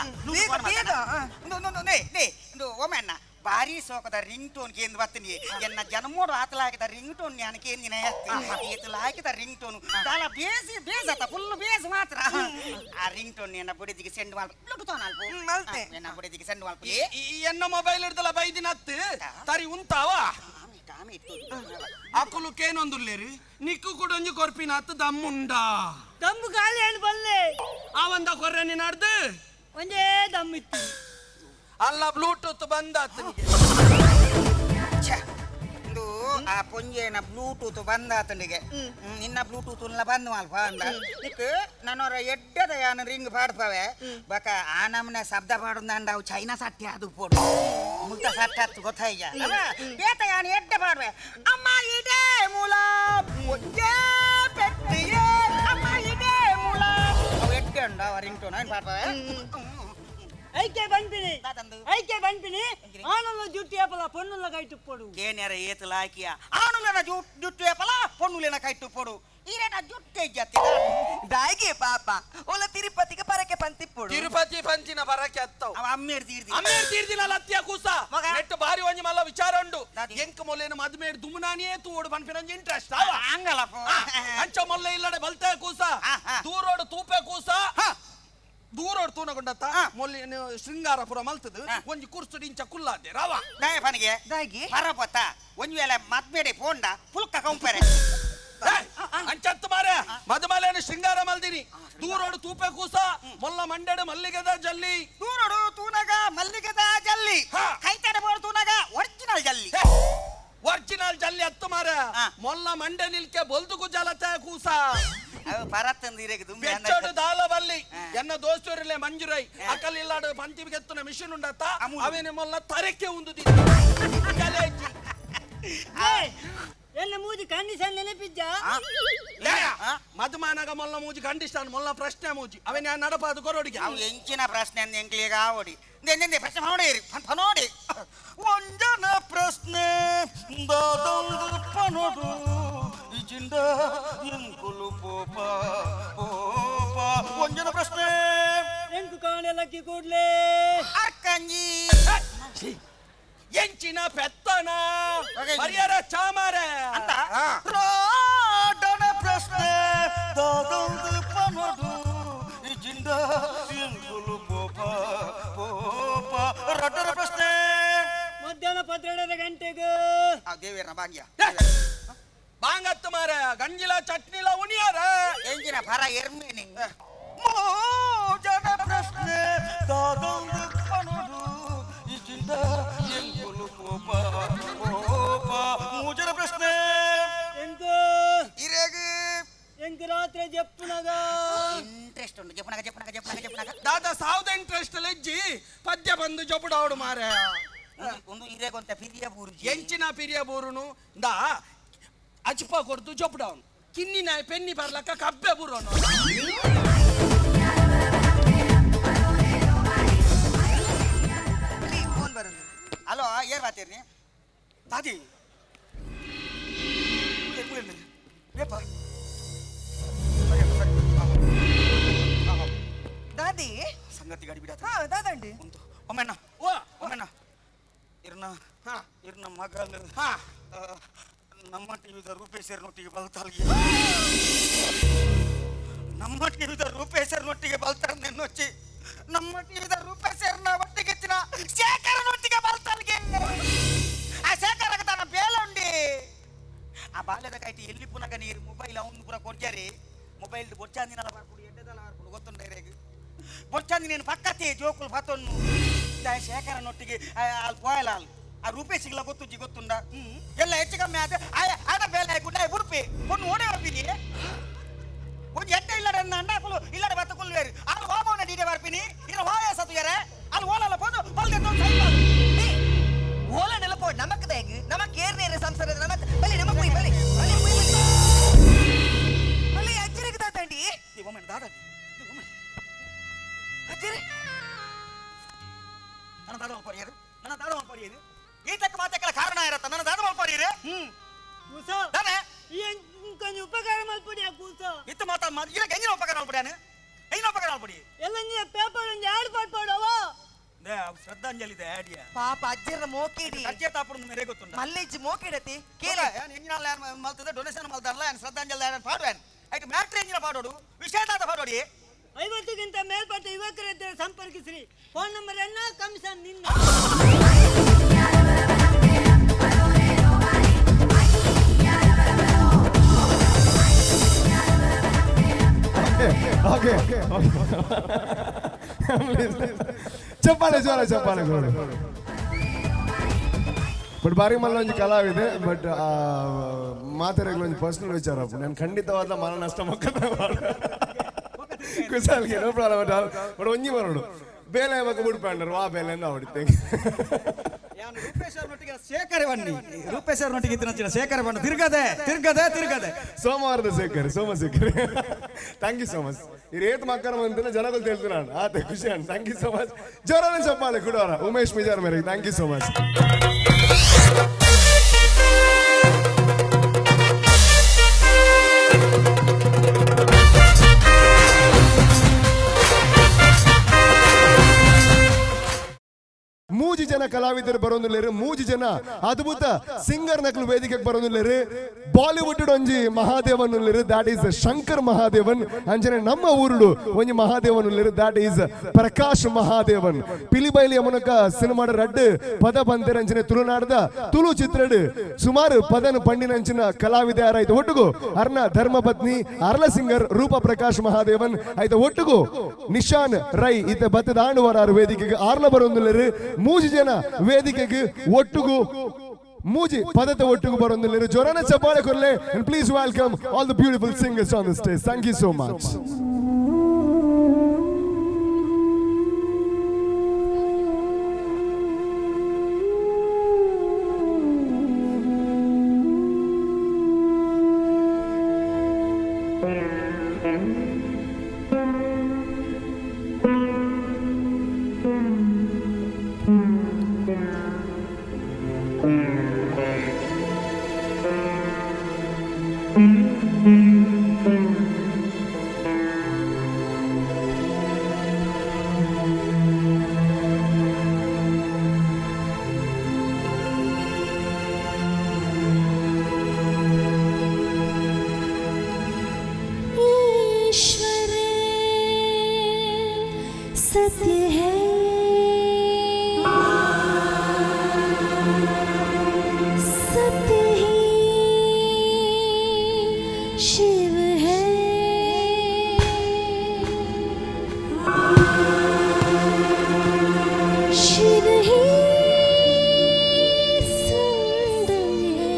ಒಮ್ಮೆ ಭಾರಿ ಸೋಕದ ರಿಂಗ್ ಟೋನ್ ಕೇಂದ್ರ ಬರ್ತೀನಿ ಎನ್ನ ಜನಮೋಡು ಆತಲ ಹಾಕಿದ ರಿಂಗ್ ಟೋನ್ ನಾನು ಕೇಂದಿನ ಎತ್ತಲ ಹಾಕಿದ ರಿಂಗ್ ಟೋನ್ ಚಾಲ ಬೇಸಿ ಬೇಸತ್ತ ಫುಲ್ ಬೇಸ್ ಮಾತ್ರ ಆ ರಿಂಗ್ ಟೋನ್ ಎನ್ನ ಬುಡಿದಿಗೆ ಸೆಂಡ್ ಮಲ್ಪ ಬ್ಲೂಟೂತ್ ಆನ್ ಅಲ್ಪ ಮಲ್ತೆ ಎನ್ನ ಬುಡಿದಿಗೆ ಸೆಂಡ್ ಮಲ್ಪ ಎನ್ನ ಮೊಬೈಲ್ ಇಡ್ದಲ್ಲ ಬೈದಿನ ಹತ್ತು ತರಿ ಉಂತಾವ ಅಕ್ಕಲು ಕೇನೊಂದುಲ್ಲೇರಿ ನಿಕ್ಕು ಕೂಡ ಒಂಜಿ ಕೊರ್ಪಿನ ಹತ್ತು ದಮ್ಮುಂಡಾ ದಮ್ಮು ಗಾಳಿ ಏನು ಬಲ್ಲೆ ಅವಂದ ಕೊರ್ರೆ ನೀನು ಅಡ್ದು ಒಂದೇ ದಮ್ಮಿತ್ತು ಅಲ್ಲ ಬ್ಲೂಟೂತ್ ಬಂದಾತು ಇದು ಆ ಪೊಂಜೆನ ಬ್ಲೂಟೂತ್ ಬಂದಾತನಿಗೆ ನಿನ್ನ ಬ್ಲೂಟೂತ್ ಬಂದು ಮಲ್ಪ ಅಂದ ನಿಕ್ ನನ್ನವರ ಎಡ್ಡದ ಯಾನ ರಿಂಗ್ ಪಾಡ್ಪವೆ ಬಕ ಆ ನಮ್ನೆ ಶಬ್ದ ಪಾಡುಂದ ಅವು ಚೈನಾ ಸಟ್ಟಿ ಅದು ಪೋಡು ಮುಲ್ತ ಸಟ್ಟಿ ಹತ್ತು ಗೊತ್ತಾಯ್ಯ ಬೇತ ಯಾನ ಎಡ್ಡ ಪಾಡ್ವೆ ಅಮ್ಮ ಇದೇ ಮೂಲ ಒಂಜೇ ಪೆಟ್ಟಿಗೆ ಅಮ್ಮ ಇದೇ ಮೂಲ ಅವು ಎಡ್ಡೆ ಉಂಡ ಅವ ರಿಂಗ್ ಟೋನ್ ಏನು ಪಾಡ್ಪವೆ ಐಕೆ ಬಂಪಿನಿ ಆನಲ್ಲ ಜುಟ್ಟಿ ಏಪಲ ಪೊನ್ನುಲ ಕೈಟು ಪೊಡು ಕೇನ್ಯಾರ ಏತಲ ಹಾಕಿಯ ಆನುಲನ ಜುಟ್ಟು ಏಪಲ ಪೊನ್ನುಲಿನ ಕೈಟು ಪೊಡು ಈರೇನ ಜುಟ್ಟೆ ಜತ್ತಿ ದಾಯಿಗೆ ಪಾಪ ಒಲ ತಿರುಪತಿಗೆ ಪರಕೆ ಪಂತಿಪ್ಪುಡು ತಿರುಪತಿ ಪಂಚಿನ ಬರಕ್ಕೆ ಹತ್ತವು ಅವ ಅಮ್ಮೇರ್ ತೀರ್ದಿ ಅಮ್ಮೇರ್ ತೀರ್ದಿನಲ್ಲ ಅತ್ಯ ಕೂಸ ನೆಟ್ಟು ಬಾರಿ ಒಂಜಿ ಮಲ್ಲ ವಿಚಾರ ಉಂಡು ಎಂಕ ಮೊಲ್ಲೇನ ಮದ್ಮೇಡ್ ದುಮನಾನಿಯೇ ತೂಡು ಪನ್ಪಿನೊಂಜಿ ಇಂಟ್ರೆಸ್ಟ್ ಹಂಗಲ್ಲಪ್ಪ ಅಂಚ ಮೊಲ್ಲ ಇಲ್ಲಡೆ ಬಲ್ತೆ ಕೂಸ ದೂರೋಡು ತೂಪೆ ಕೂಸ ದೂರೋಡ್ ತೂನಗೊಂಡತ್ತ ಮೊಲ್ಲಿ ಶೃಂಗಾರಪುರ ಮಲ್ತದು ಒಂಜಿ ಕುರ್ಸುಡಿ ಇಂಚ ಕುಲ್ಲಾದೆ ರಾವ ದಾಯ ಪನಿಗೆ ದಾಗಿ ಪರಪತ್ತ ಒಂಜಿ ವೇಳೆ ಮದ್ಮೇಡೆ ಪೋಂಡ ಪುಲ್ಕ ಕಂಪರೆ ಅಂಚತ್ತು ಮಾರೆ ಮದುಮಲೇನ ಶೃಂಗಾರ ಮಲ್ದಿನಿ ದೂರೋಡು ತೂಪೆ ಕೂಸ ಮೊಲ್ಲ ಮಂಡೆಡು ಮಲ್ಲಿಗೆದ ಜಲ್ಲಿ ದೂರೋಡು ತೂನಗ ಮಲ್ಲಿಗೆದ ಜಲ್ಲಿ ಕೈತಡ ಬೋಡು ತೂನಗ ಒರಿಜಿನಲ್ ಜಲ್ಲಿ ಒರಿಜಿನಲ್ ಜಲ್ಲಿ ಹತ್ತು ಮಾರೆ ಮೊಲ್ಲ ಮಂಡೆ ನಿಲ್ಕೆ ಬೊಲ್ದುಗು ಜಲತೆ ಕೂಸ ಬೆಚ್ಚೋಡು ದಾಲ ಬಲ್ಲಿ ಎನ್ನ ದೋಸ್ತೂರಿಲೆ ಮಂಜುರೈ ಅಕಲಿಲ್ಲಾಡು ಪಂತಿಗೆ ಎತ್ತುನ ಮಿಷನ್ ಉಂಡತ್ತ ಅವೇನೆ ಮೊಲ್ಲ ತರಕ್ಕೆ ಉಂದುದಿ ಎಲ್ಲ ಮೂಜಿ ಕಂಡೀಷನ್ ನೆನಪಿಜ್ಜ ಮದುಮಾನಗ ಮೊಲ್ಲ ಮೂಜಿ ಕಂಡೀಷನ್ ಮೊಲ್ಲ ಪ್ರಶ್ನೆ ಮೂಜಿ ಅವನ ನಡಪಾದು ಕೊರೋಡಿಗೆ ಅವು ಎಂಚಿನ ಪ್ರಶ್ನೆ ಎಂಕ್ಲಿಗ ಆವಡಿ ನೆನ್ನೆ ಪ್ರಶ್ನೆ ನೋಡಿರಿ ನೋಡಿ ಒಂಜನ ಪ್ರಶ್ನೆ ಪನೋಡು ಇಜಿಂದ ಎಂಕುಲು ಪೋಪ ಪೋಪ ಒಂಜನ ಪ್ರಶ್ನೆ ಎಂಕು ಕಾಣಲಕ್ಕಿ ಕೂಡ್ಲೆ ಅಕ್ಕಂಜಿ ಎಂಚಿನ ಪೆತ್ತನ ಪರಿಹಾರ ಚಾಮಾರೆ ಅಂತ ರೋಡನ ಪ್ರಶ್ನೆ ದಾದೊಂದು ಪನೋಡು ಇಜಿಂದ ಎಂಕುಲು ಪೋಪ ಪೋಪ ರೊಡ್ಡನ ಪ್ರಶ್ನೆ ಮಧ್ಯಾಹ್ನ 12 ಗಂಟೆಗೆ ದೇವೇರನ ಭಾಗ್ಯ ಬಾಂಗತ್ತು ಮಾರ ಗಂಜಿಲ ಚಟ್ನಿಲ ಉಣಿಯಾರ ಎಂಜಿನ ಪರ ಎರ್ಮೇನಿ ಮೋಜನ ಪ್ರಶ್ನೆ ದಾದೊಂದು ಪನೋಡು ಇಜಿಂದ ಎಂಕುಲು ಪೋಪ ಪೋಪ ಮೂಜನ ಪ್ರಶ್ನೆ ಎಂಕು ಇರೆಗೆ ಎಂಕು ರಾತ್ರಿ ಜಪ್ಪುನಗ ಇಂಟ್ರೆಸ್ಟ್ ಉಂಟು ಜಪ್ಪನಗ ದಾದಾ ಸಾವ್ದ ಇಂಟ್ರೆಸ್ಟ್ ಲೆಜ್ಜಿ ಪದ್ಯ ಬಂದು ಜೊಪುಡಾವಡು ಮಾರ ಒಂದು ಇರೆಗೊಂತ ಪಿರಿಯ ಬೂರ್ಜಿ ಎಂಚಿನ ಪಿರಿಯ ಬೂರುನು ದಾ ಅಜ್ಪ ಕೊಡ್ತು ಜೊಪುಡವನು ಕಿನ್ನಿನ ಪೆನ್ನಿ ಬರ್ಲಕ್ಕ ಕಬ್ಬೆ ಬೂರೋನು ಫೋನ್ ಬರೋದು ಹಲೋ ಏನ್ ಮಾತೀರಿ ದಾದಿ ದಾದಿ ಸಂಗತಿ ಗಾಡಿ ಬಿಡ ದಾದಂಡಿ ಒಮ್ಮೆಣ್ಣ ಇರ್ನ ಮಗಲು ನಮ್ಮ ಟಿವಿದ ರೂಪೇಶರ್ನೊಟ್ಟಿಗೆ ಬಲ್ತಾಲ್ಗೆ ನಮ್ಮ ಟಿವಿದ ರೂಪೇಶರ್ನೊಟ್ಟಿಗೆ ಬಲ್ತಾರ ನೆನ್ನೊಚ್ಚಿ ನಮ್ಮ ಟಿವಿದ ರೂಪೇಶರ್ನ ಒಟ್ಟಿಗೆ ಶೇಖರನೊಟ್ಟಿಗೆ ಬಲ್ತಾಲ್ಗೆ ನನಗೆ ಆ ಶೇಖರಕ್ಕೆ ತನ್ನ ಬೇಲುಂಡಿ ಆ ಬಾಲ್ಯದ ಕೈಟಿ ಎಲ್ಲಿ ಪುನಃ ನೀರು ಮೊಬೈಲ್ ಅವನು ಪುರ ಕೊಡ್ಜಾರಿ ಮೊಬೈಲ್ ಬೊಚ್ಚಾಂದಿನೆಲ್ಲ ಬರ್ಕೊಡು ಎಡ್ಡೆದೆಲ್ಲ ಬರ್ಕೊಡು ಗೊತ್ತುಂಟ ಇರೇಗ ಬೊಚ್ಚಾಂದಿ ನೀನು ಪಕ್ಕತ್ತೆ ಜೋಕುಲು ಪತ್ತೊನ್ನು ಶೇಖರನೊಟ್ಟಿಗೆ ಅಲ್ಲಿ ಪೋಯಲ್ಲ ಅಲ್ಲಿ ಆ ರೂಪೇಶಿಗೆಲ್ಲ ಗೊತ್ತುಜ್ಜಿ ಗೊತ್ತುಂಡ ಎಲ್ಲ ಹೆಚ್ಚು ಕಮ್ಮಿ ಆದ ಆದ ಬೇಲೆ ಗುಡ್ಡ ಬುಡುಪಿ ಒಂದು ಓಡೆ ಬರ್ತೀನಿ ಒಂದು ಎಟ್ಟೆ ಇಲ್ಲಡ ಅಂಡಾಕುಲು ಇಲ್ಲಡ ಬತ್ತಕುಲ್ವೇರು ಅಲ್ಲಿ ಹೋಗೋಣ ಡೀಡೆ ಬರ್ತೀನಿ ಇಲ್ಲ ಹೋಯ ಸತ್ತುಯಾರೆ ಅಲ್ಲಿ ಓಲಲ್ಲ ಬಂದು ಬಲ್ಗೆ ಓಲನೆಲ್ಲ ಪೋ ನಮಕ್ ದೇಗ ನಮಕ್ ಏರ್ನೇರ ಸಂಸಾರದ ನಮಕ್ ಬಲಿ ನಮಕ್ ಪೋಯಿ ಬಲಿ ಬಲಿ ಬಲಿ ಅಜ್ಜರಿಗೆ ತಾತಂಡಿ ಒಮ್ಮೆ ದಾದ ಒಮ್ಮೆ ಅಜ್ಜರೆ ನನ್ನ ದಾದ ಪಡಿಯರು ನನ್ನ ದಾದ ಪಡಿಯರು ಈತಕ್ಕೆ ಮಾತಕ್ಕೆಲ್ಲ ಕಾರಣ ಇರತ್ತ ನನ್ನ ದಾದ ಪಡಿಯರು ಕೂಸೋ ದಾನೆ ಕೊಂಚ ಉಪಕಾರ ಮಾಡ್ಬಿಡಿ ಆ ಕೂಸೋ ಇತ್ತು ಮಾತಾ ಇಲ್ಲ ಎಂಜಿನ ಉಪಕಾರ ಮಾಡ್ಬಿಡ್ಯಾನೆ ಎಂಜಿನ ಉಪಕಾರ ಮಾಡ್ಬಿಡಿ ಎಲ್ಲ ನೀ ಪೇಪರ್ ಒಂದು ಎರಡು ಪಾಡ್ಪಾಡವ ದೇ ಶ್ರದ್ಧಾಂಜಲಿ ದೆ ಆಡಿಯಾ ಪಾಪ ಅಜ್ಜರ ಮೋಕಿಡಿ ಅಜ್ಜೆ ತಾಪುಡು ಮೇರೆ ಗೊತ್ತುಂಟ ಮಲ್ಲಿಜ್ ಮೋಕಿಡತಿ ಕೇಳ ಯಾನ್ ಎಂಜಿನ ಮಲ್ತದೆ ಡೊನೇಷನ್ ಮಲ್ತಾರಲ್ಲ ಯಾನ್ ಶ್ರದ್ಧಾಂಜಲಿ ಯಾನ್ ಪಾಡುವೇನ್ ಐಟ್ ಮ್ಯಾಟ್ರಿ ಎಂಜಿನ ಪಾಡೋಡು ವಿಷಯದಾದ ಪಾಡೋಡಿ 50ಕ್ಕಿಂತ ಮೇಲ್ಪಟ್ಟ ಯುವಕರಿದ್ದರೆ ಸಂಪರ್ಕಿಸಿರಿ ಫೋನ್ ನಂಬರ್ ಅನ್ನ ಕಮಿಷನ್ ನಿನ್ನ ఓకే చెప్పాలి చూడాలి చెప్పాలి ಬಟ್ ಬಾರಿ ಮಲ್ಲ ಒಂಜಿ ಕಲಾವಿದೆ ಬಟ್ ಮಾತಾಡೋಕೆ ಒಂದು ಪರ್ಸನಲ್ ವಿಚಾರ ನಾನು ಖಂಡಿತವಾದ ಮನ ನಷ್ಟ ಮಕ್ಕಳ ಕುಶಾಲ್ಗೆ ನೋ ಪ್ರಾಬ್ಲಮ್ ಬಟ್ ಒಂಜಿ ಮರಡು ಬೇಲೆ ಮಕ್ಕ ಬಿಡ್ಪಂಡರು ಆ ಬೇಲೆ ಎಂದು ಹೊಡಿತೆ ರೂಪೇಶ್ವರನೊಟ್ಟಿಗೆ ಶೇಖರ ಬನ್ನಿ ರೂಪೇಶ್ವರನೊಟ್ಟಿಗೆ ಇದ್ದ ಶೇಖರ ಬಣ್ಣ ತಿರ್ಗದೆ ಸೋಮವಾರದ Somashekar thank you so much ಈ ರೇಟ್ ಮಕ್ಕಳ ಅಂತ ಜನಗಳು ತಿಳಿದು ಆತ ಖುಷಿ ಅಣ್ಣ ಥ್ಯಾಂಕ್ ಯು ಸೋ ಮಚ್ ಜೋರಾನ ಚಪ್ಪಾಳೆ ಕುಡೋರ ಉಮೇಶ್ ಮಿಜಾರ್ ಮೇರೆಗೆ ಥ್ಯಾಂಕ್ ಯು ಸೋ ಮಚ್ ಮೂಜಿ ಜನ ಕಲಾವಿದರು ಬರೋದಿಲ್ಲರು ಮೂಜಿ ಜನ ಅದ್ಭುತ ಸಿಂಗರ್ ನಕಲು ವೇದಿಕೆಗೆ ಬರೋದಿಲ್ಲರು ಬಾಲಿವುಡ್ ಒಂಜಿ ಮಹಾದೇವನ್ ದಾಟ್ ಈಸ್ ಶಂಕರ್ ಮಹಾದೇವನ್ ಅಂಜನೆ ನಮ್ಮ ಊರುಡು ಒಂಜಿ ಮಹಾದೇವನ್ ದಾಟ್ ಈಸ್ ಪ್ರಕಾಶ್ ಮಹಾದೇವನ್ ಪಿಲಿಬೈಲಿ ಯಮುನಕ ಸಿನಿಮಾಡ ರಡ್ಡು ಪದ ಬಂದಿರ ಅಂಚನೆ ತುಳುನಾಡದ ತುಳು ಚಿತ್ರಡು ಸುಮಾರು ಪದನು ಪಂಡಿನಂಚಿನ ಕಲಾವಿದೆ ಆಯ್ತು ಒಟ್ಟುಗು ಅರ್ನ ಧರ್ಮಪತ್ನಿ ಅರ್ಲ ಸಿಂಗರ್ ರೂಪ ಪ್ರಕಾಶ್ ಮಹಾದೇವನ್ ಆಯ್ತು ಒಟ್ಟುಗು ನಿಶಾನ್ ರೈ ಇತ್ತ ಬತ್ತದ ಆಂಡುವಾರ ವೇದಿಕೆಗೆ ಆರ್ಲ ಬರೋದಿಲ್ಲರು ಮೂಜಿ ಜನ ವೇದಿಕೆಗೆ ಒಟ್ಟುಗು ಮೂಜಿ ಪದದ ಒಟ್ಟುಗು ಬರೋದಿಲ್ಲರು ಜೋರಾನ ಚಪ್ಪಾಳೆ ಕೊರ್ಲೆ and please welcome all the beautiful singers on the stage. Thank you so much. सत्य है सत्य ही शिव है शिव ही सुंदर है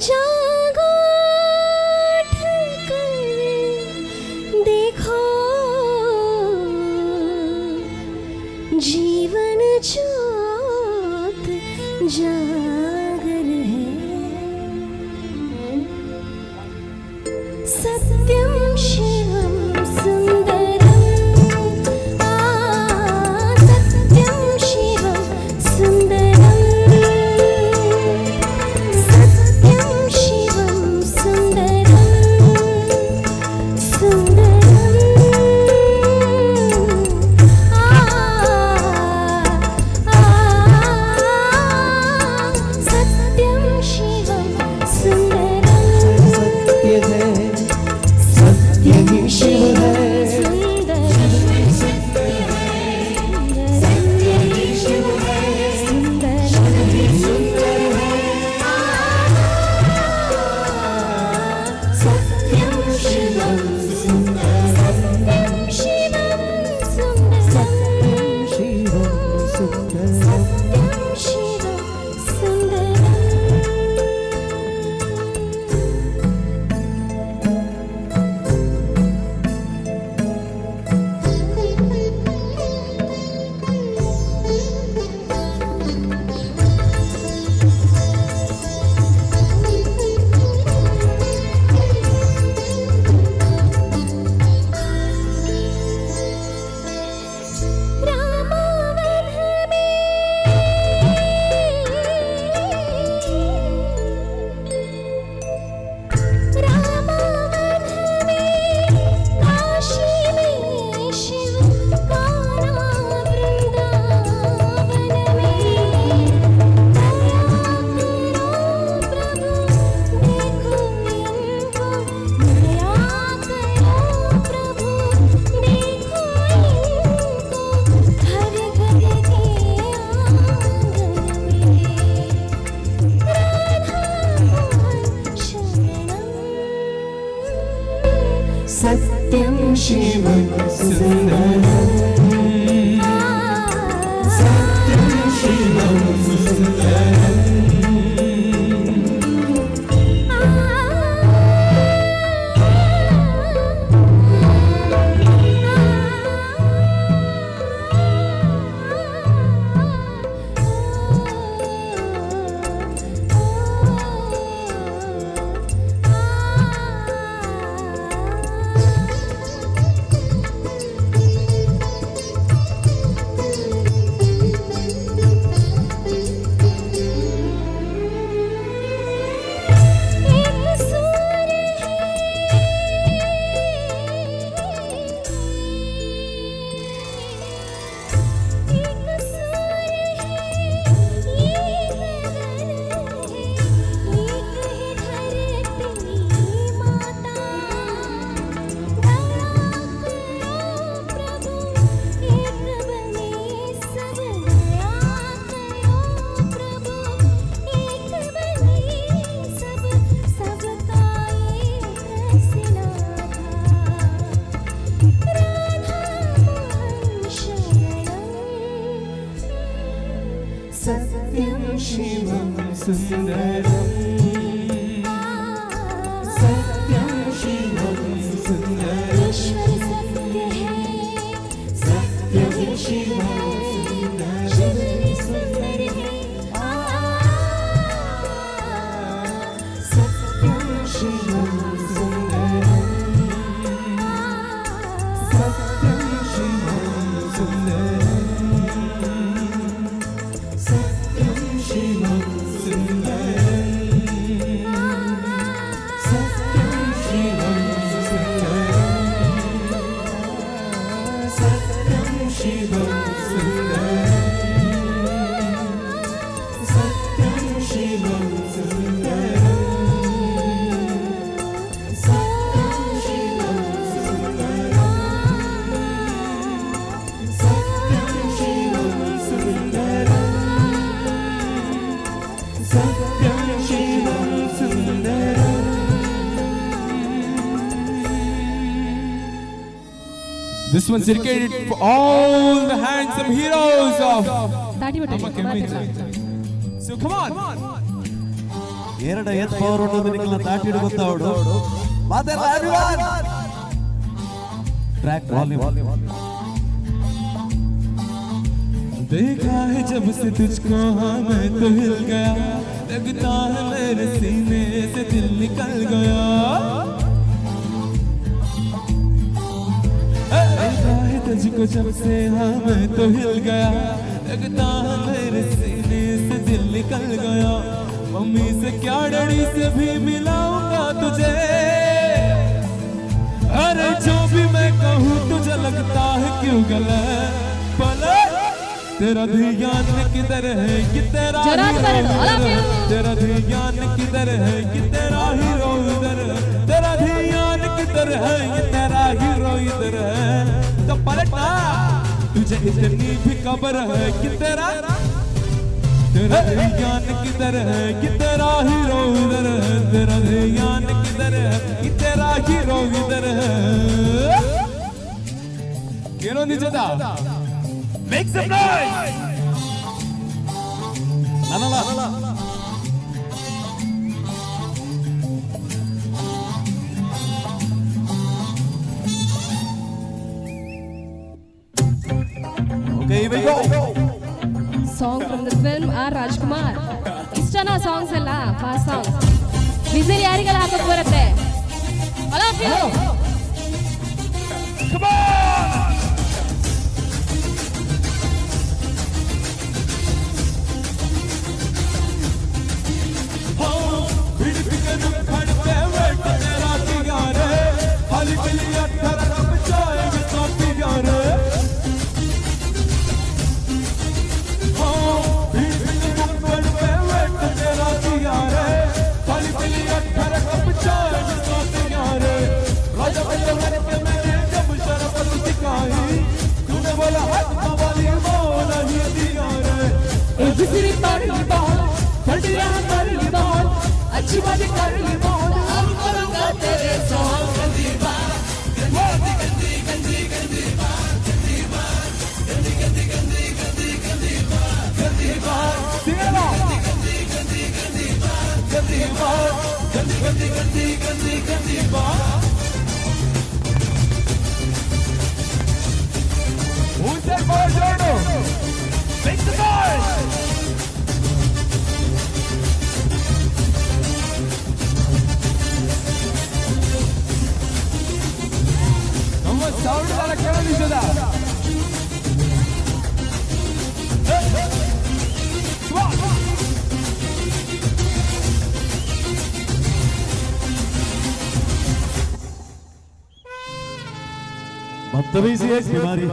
जागो ढलकर देखो जीवन ज्योत जागर है सत्यम शिवम सुंदरम सत्यम शिवम सुंदरम सत्यम शिवम सुंदरम सुंदरम सत्यं शिवं सुन्दरम् सत्यं शिवं सुन्दरम् सत्यं शिवं सुन्दरम् सत्यं शिवं सुन्दरम् ईश्वर सत्य है सत्यं शिवं सुन्दरम् शिव सुंदर है सत्यं शिवं सुन्दरम् सत्यं शिवं सुन्दरम् सत्यं शिवं सुन्दरम् सत्यं शिवं सुन्दरम् सत्यं शिवं सुन्दरम् सत्यं शिवं सुन्दरम् सत्यं शिवं सुन्दरम् सत्यं शिवं सुन्दरम् सत्यं शिवं सुन्दरम् This one's dedicated for all the handsome heroes of Amma Kemmincha. So come on. ಎರಡು ಎತ್ ಪವರ್ ಅನ್ನೋದು ನಿಮ್ಮನ್ನ ದಾಟಿ ಹಿಡಿಗುತ್ತವಡು ಮಾತೆಲ್ಲ ಎವ್ರಿವನ್ ಟ್ರ್ಯಾಕ್ ವಾಲ್ಯೂಮ್ देखा है जब से तुझको हाँ मैं तो हिल गया लगता है मेरे सीने से दिल निकल गया देखा है तुझको जब से हाँ मैं तो हिल गया लगता है मेरे सीने से दिल निकल गया मम्मी से क्या डैडी से भी मिलाऊंगा तुझे अरे जो भी मैं कहूँ तुझे लगता है क्यों गलत भला तेरा ध्यान किधर है कि तेरा तेरा ध्यान किधर है कि तेरा हीरो इधर तेरा ध्यान किधर है कि तेरा हीरो इधर है तो पलटना तुझे इतनी भी खबर है कि तेरा तेरा ध्यान किधर है कि तेरा हीरो इधर है तेरा ध्यान किधर है कि तेरा हीरो इधर है ಏನೋ ನಿಜದ Make some noise! Nanala. Okay, here we go. Song from the film R. Rajkumar. Istana songs alla fast songs. Whistle yarigala hakak baratte. All of you. Come on! गंदी गंदी गंदी गंदी बात ऊंचे बोल जोड़ो Make the noise ನಮ್ಮ sound ಎಲ್ಲ ಕೇಳಲಿಸದ बदतमीजी एक बीमारी,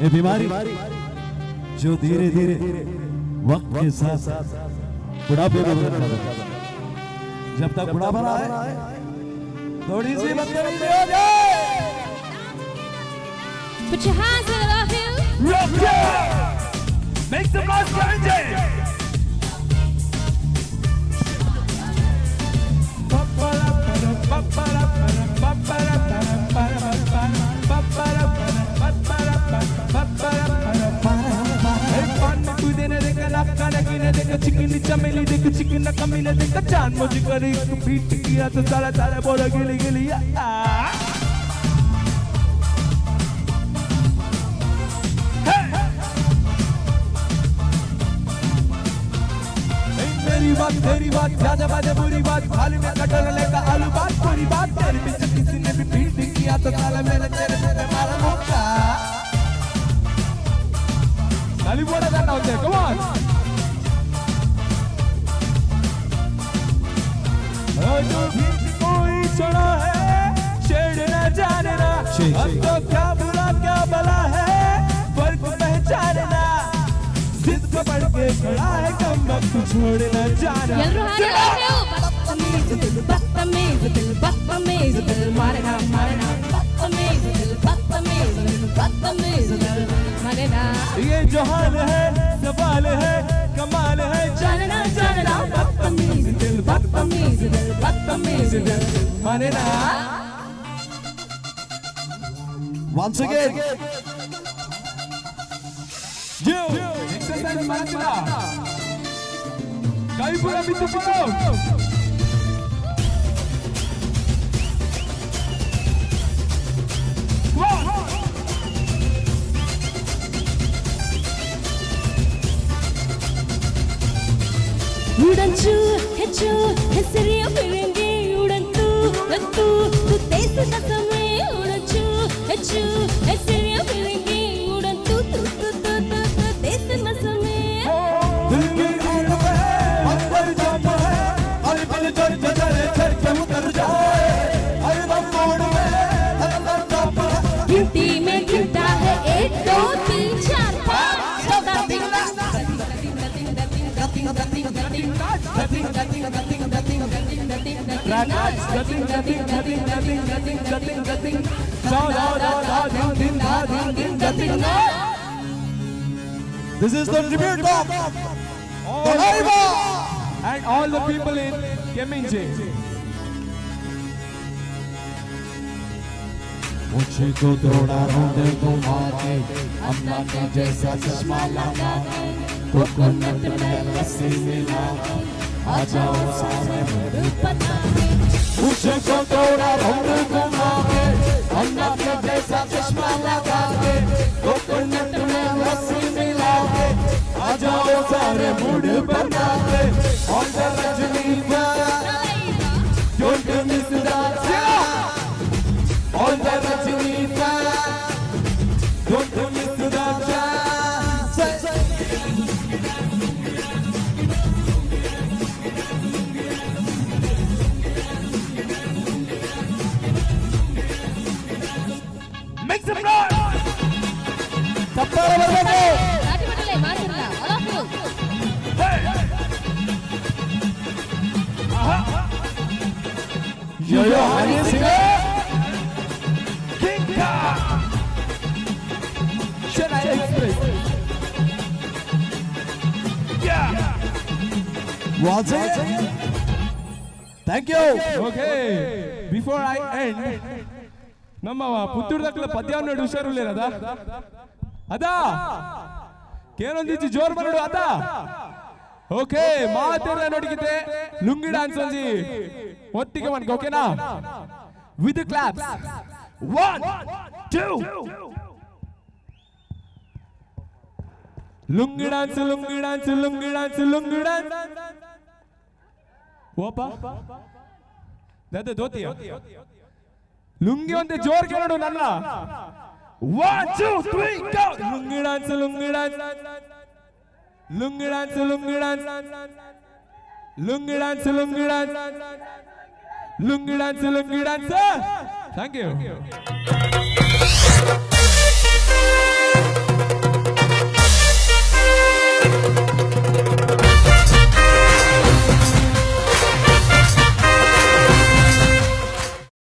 ये बीमारी जो धीरे धीरे वक्त के साथ बुढ़ापे में बदल जाता है। जब तक बुढ़ापा ना आए थोड़ी सी बदतमीजी हो जाए। Put your hands in the hill. Rock yeah! Make some noise for NJ. Chicken चमेली देख चिकन कमीले देख जान मुझे करे बीट किया तो सारा सारा बोला गिली गिली तेरी बात ज्यादा बात बुरी बात खाली में कटर लेकर आलू बात पूरी बात तेरी पीछे किसी ने भी बीट किया तो साला मैंने तेरे पे मारा मुक्का खाली बोला करना होता है कम ऑन जो भी कोई चढ़ा है छेड़ना जानना अब तो क्या बुरा क्या भला है फर्क पहचानना जिद को बढ़ के खड़ा है कम वक्त छोड़ना जाना ಎಲ್ಲರೂ ಹಾಡಿ बदतमीज दिल बदतमीज दिल मारना मारना बदतमीज दिल बदतमीज दिल मारना ये जो हाल है सवाल है कमाल है जानना जानना बदतमीज दिल मारना Once again, Yo, exercise marchna. Kaipura bitupuro. ಉಡಂಚು ಹೆಚ್ಚು ಹೆಸರಿಯ ಫಿರಂಗಿ ಉಡಂತು ಲತ್ತು ತುತ್ತೇಸಿದ ಸಮಯ ಉಡಂಚು ಹೆಚ್ಚು ಹೆಸರಿಯ ಫಿರಂಗಿ ಉಡಂತು ತುತ್ತೇಸಿದ ಸಮಯ दिल की आग में अंदर जाता है हर पल चढ़ चढ़े चढ़ के उतर जाए हर दम मोड़ में अंदर जाता है गिनती में गिनता है 1 2 3 4 5 चौदह this is the tribute of Dolaiva and all the people in Keminje. मुझको थोड़ा रोंदे घुमा के अम्मा के जैसा चश्मा लगा के कोकोनट में लस्सी मिला के आ जाओ सारे मेरे पता है मुझको थोड़ा रोंदे घुमा के अम्मा के जैसा चश्मा लगा के कोकोनट में लस्सी मिला के आ जाओ सारे मूड बना के on the Rajni don't miss that on the Rajni don't miss that Make some noise. ತಪ್ಪಾರ ಬರಬೇಕು ರಾಜಿ ಬಟ್ಟಲೆ ಮಾತಿರಲ್ಲ all of you Yo yo honey singer King Kong Chennai Express Yeah once again thank you Okay before I end ನಮ್ಮ ಪುತ್ತೂರು ದಕ್ಕಲ ಪದ್ಯವನ್ನು ನೋಡಿ ಹುಷಾರಿಲ್ಲದ ಅದಾ ಕೇಳೊಂದಿಚ್ಚು ಜೋರ್ ಬರಡು ಅದ okay ಮಾತೆಲ್ಲ ನೋಡಿಗಿದೆ ಲುಂಗಿ ಡ್ಯಾನ್ಸ್ ಒಂಜಿ ಒಟ್ಟಿಗೆ ಮನ್ಗೆ ಓಕೆನಾ with claps 1 2 lungi dance lungi dance lungi dance lungi dance ಓಪ ದದ ದೋತಿ ಲುಂಗಿ ಒಂದೇ ಜೋರ್ ಕೇಳೋಡು ನನ್ನ 1 2 3 go lungi dance lungi dance lungi dance lungi dance lungi dance lungi dance lungi dance lungi dance thank you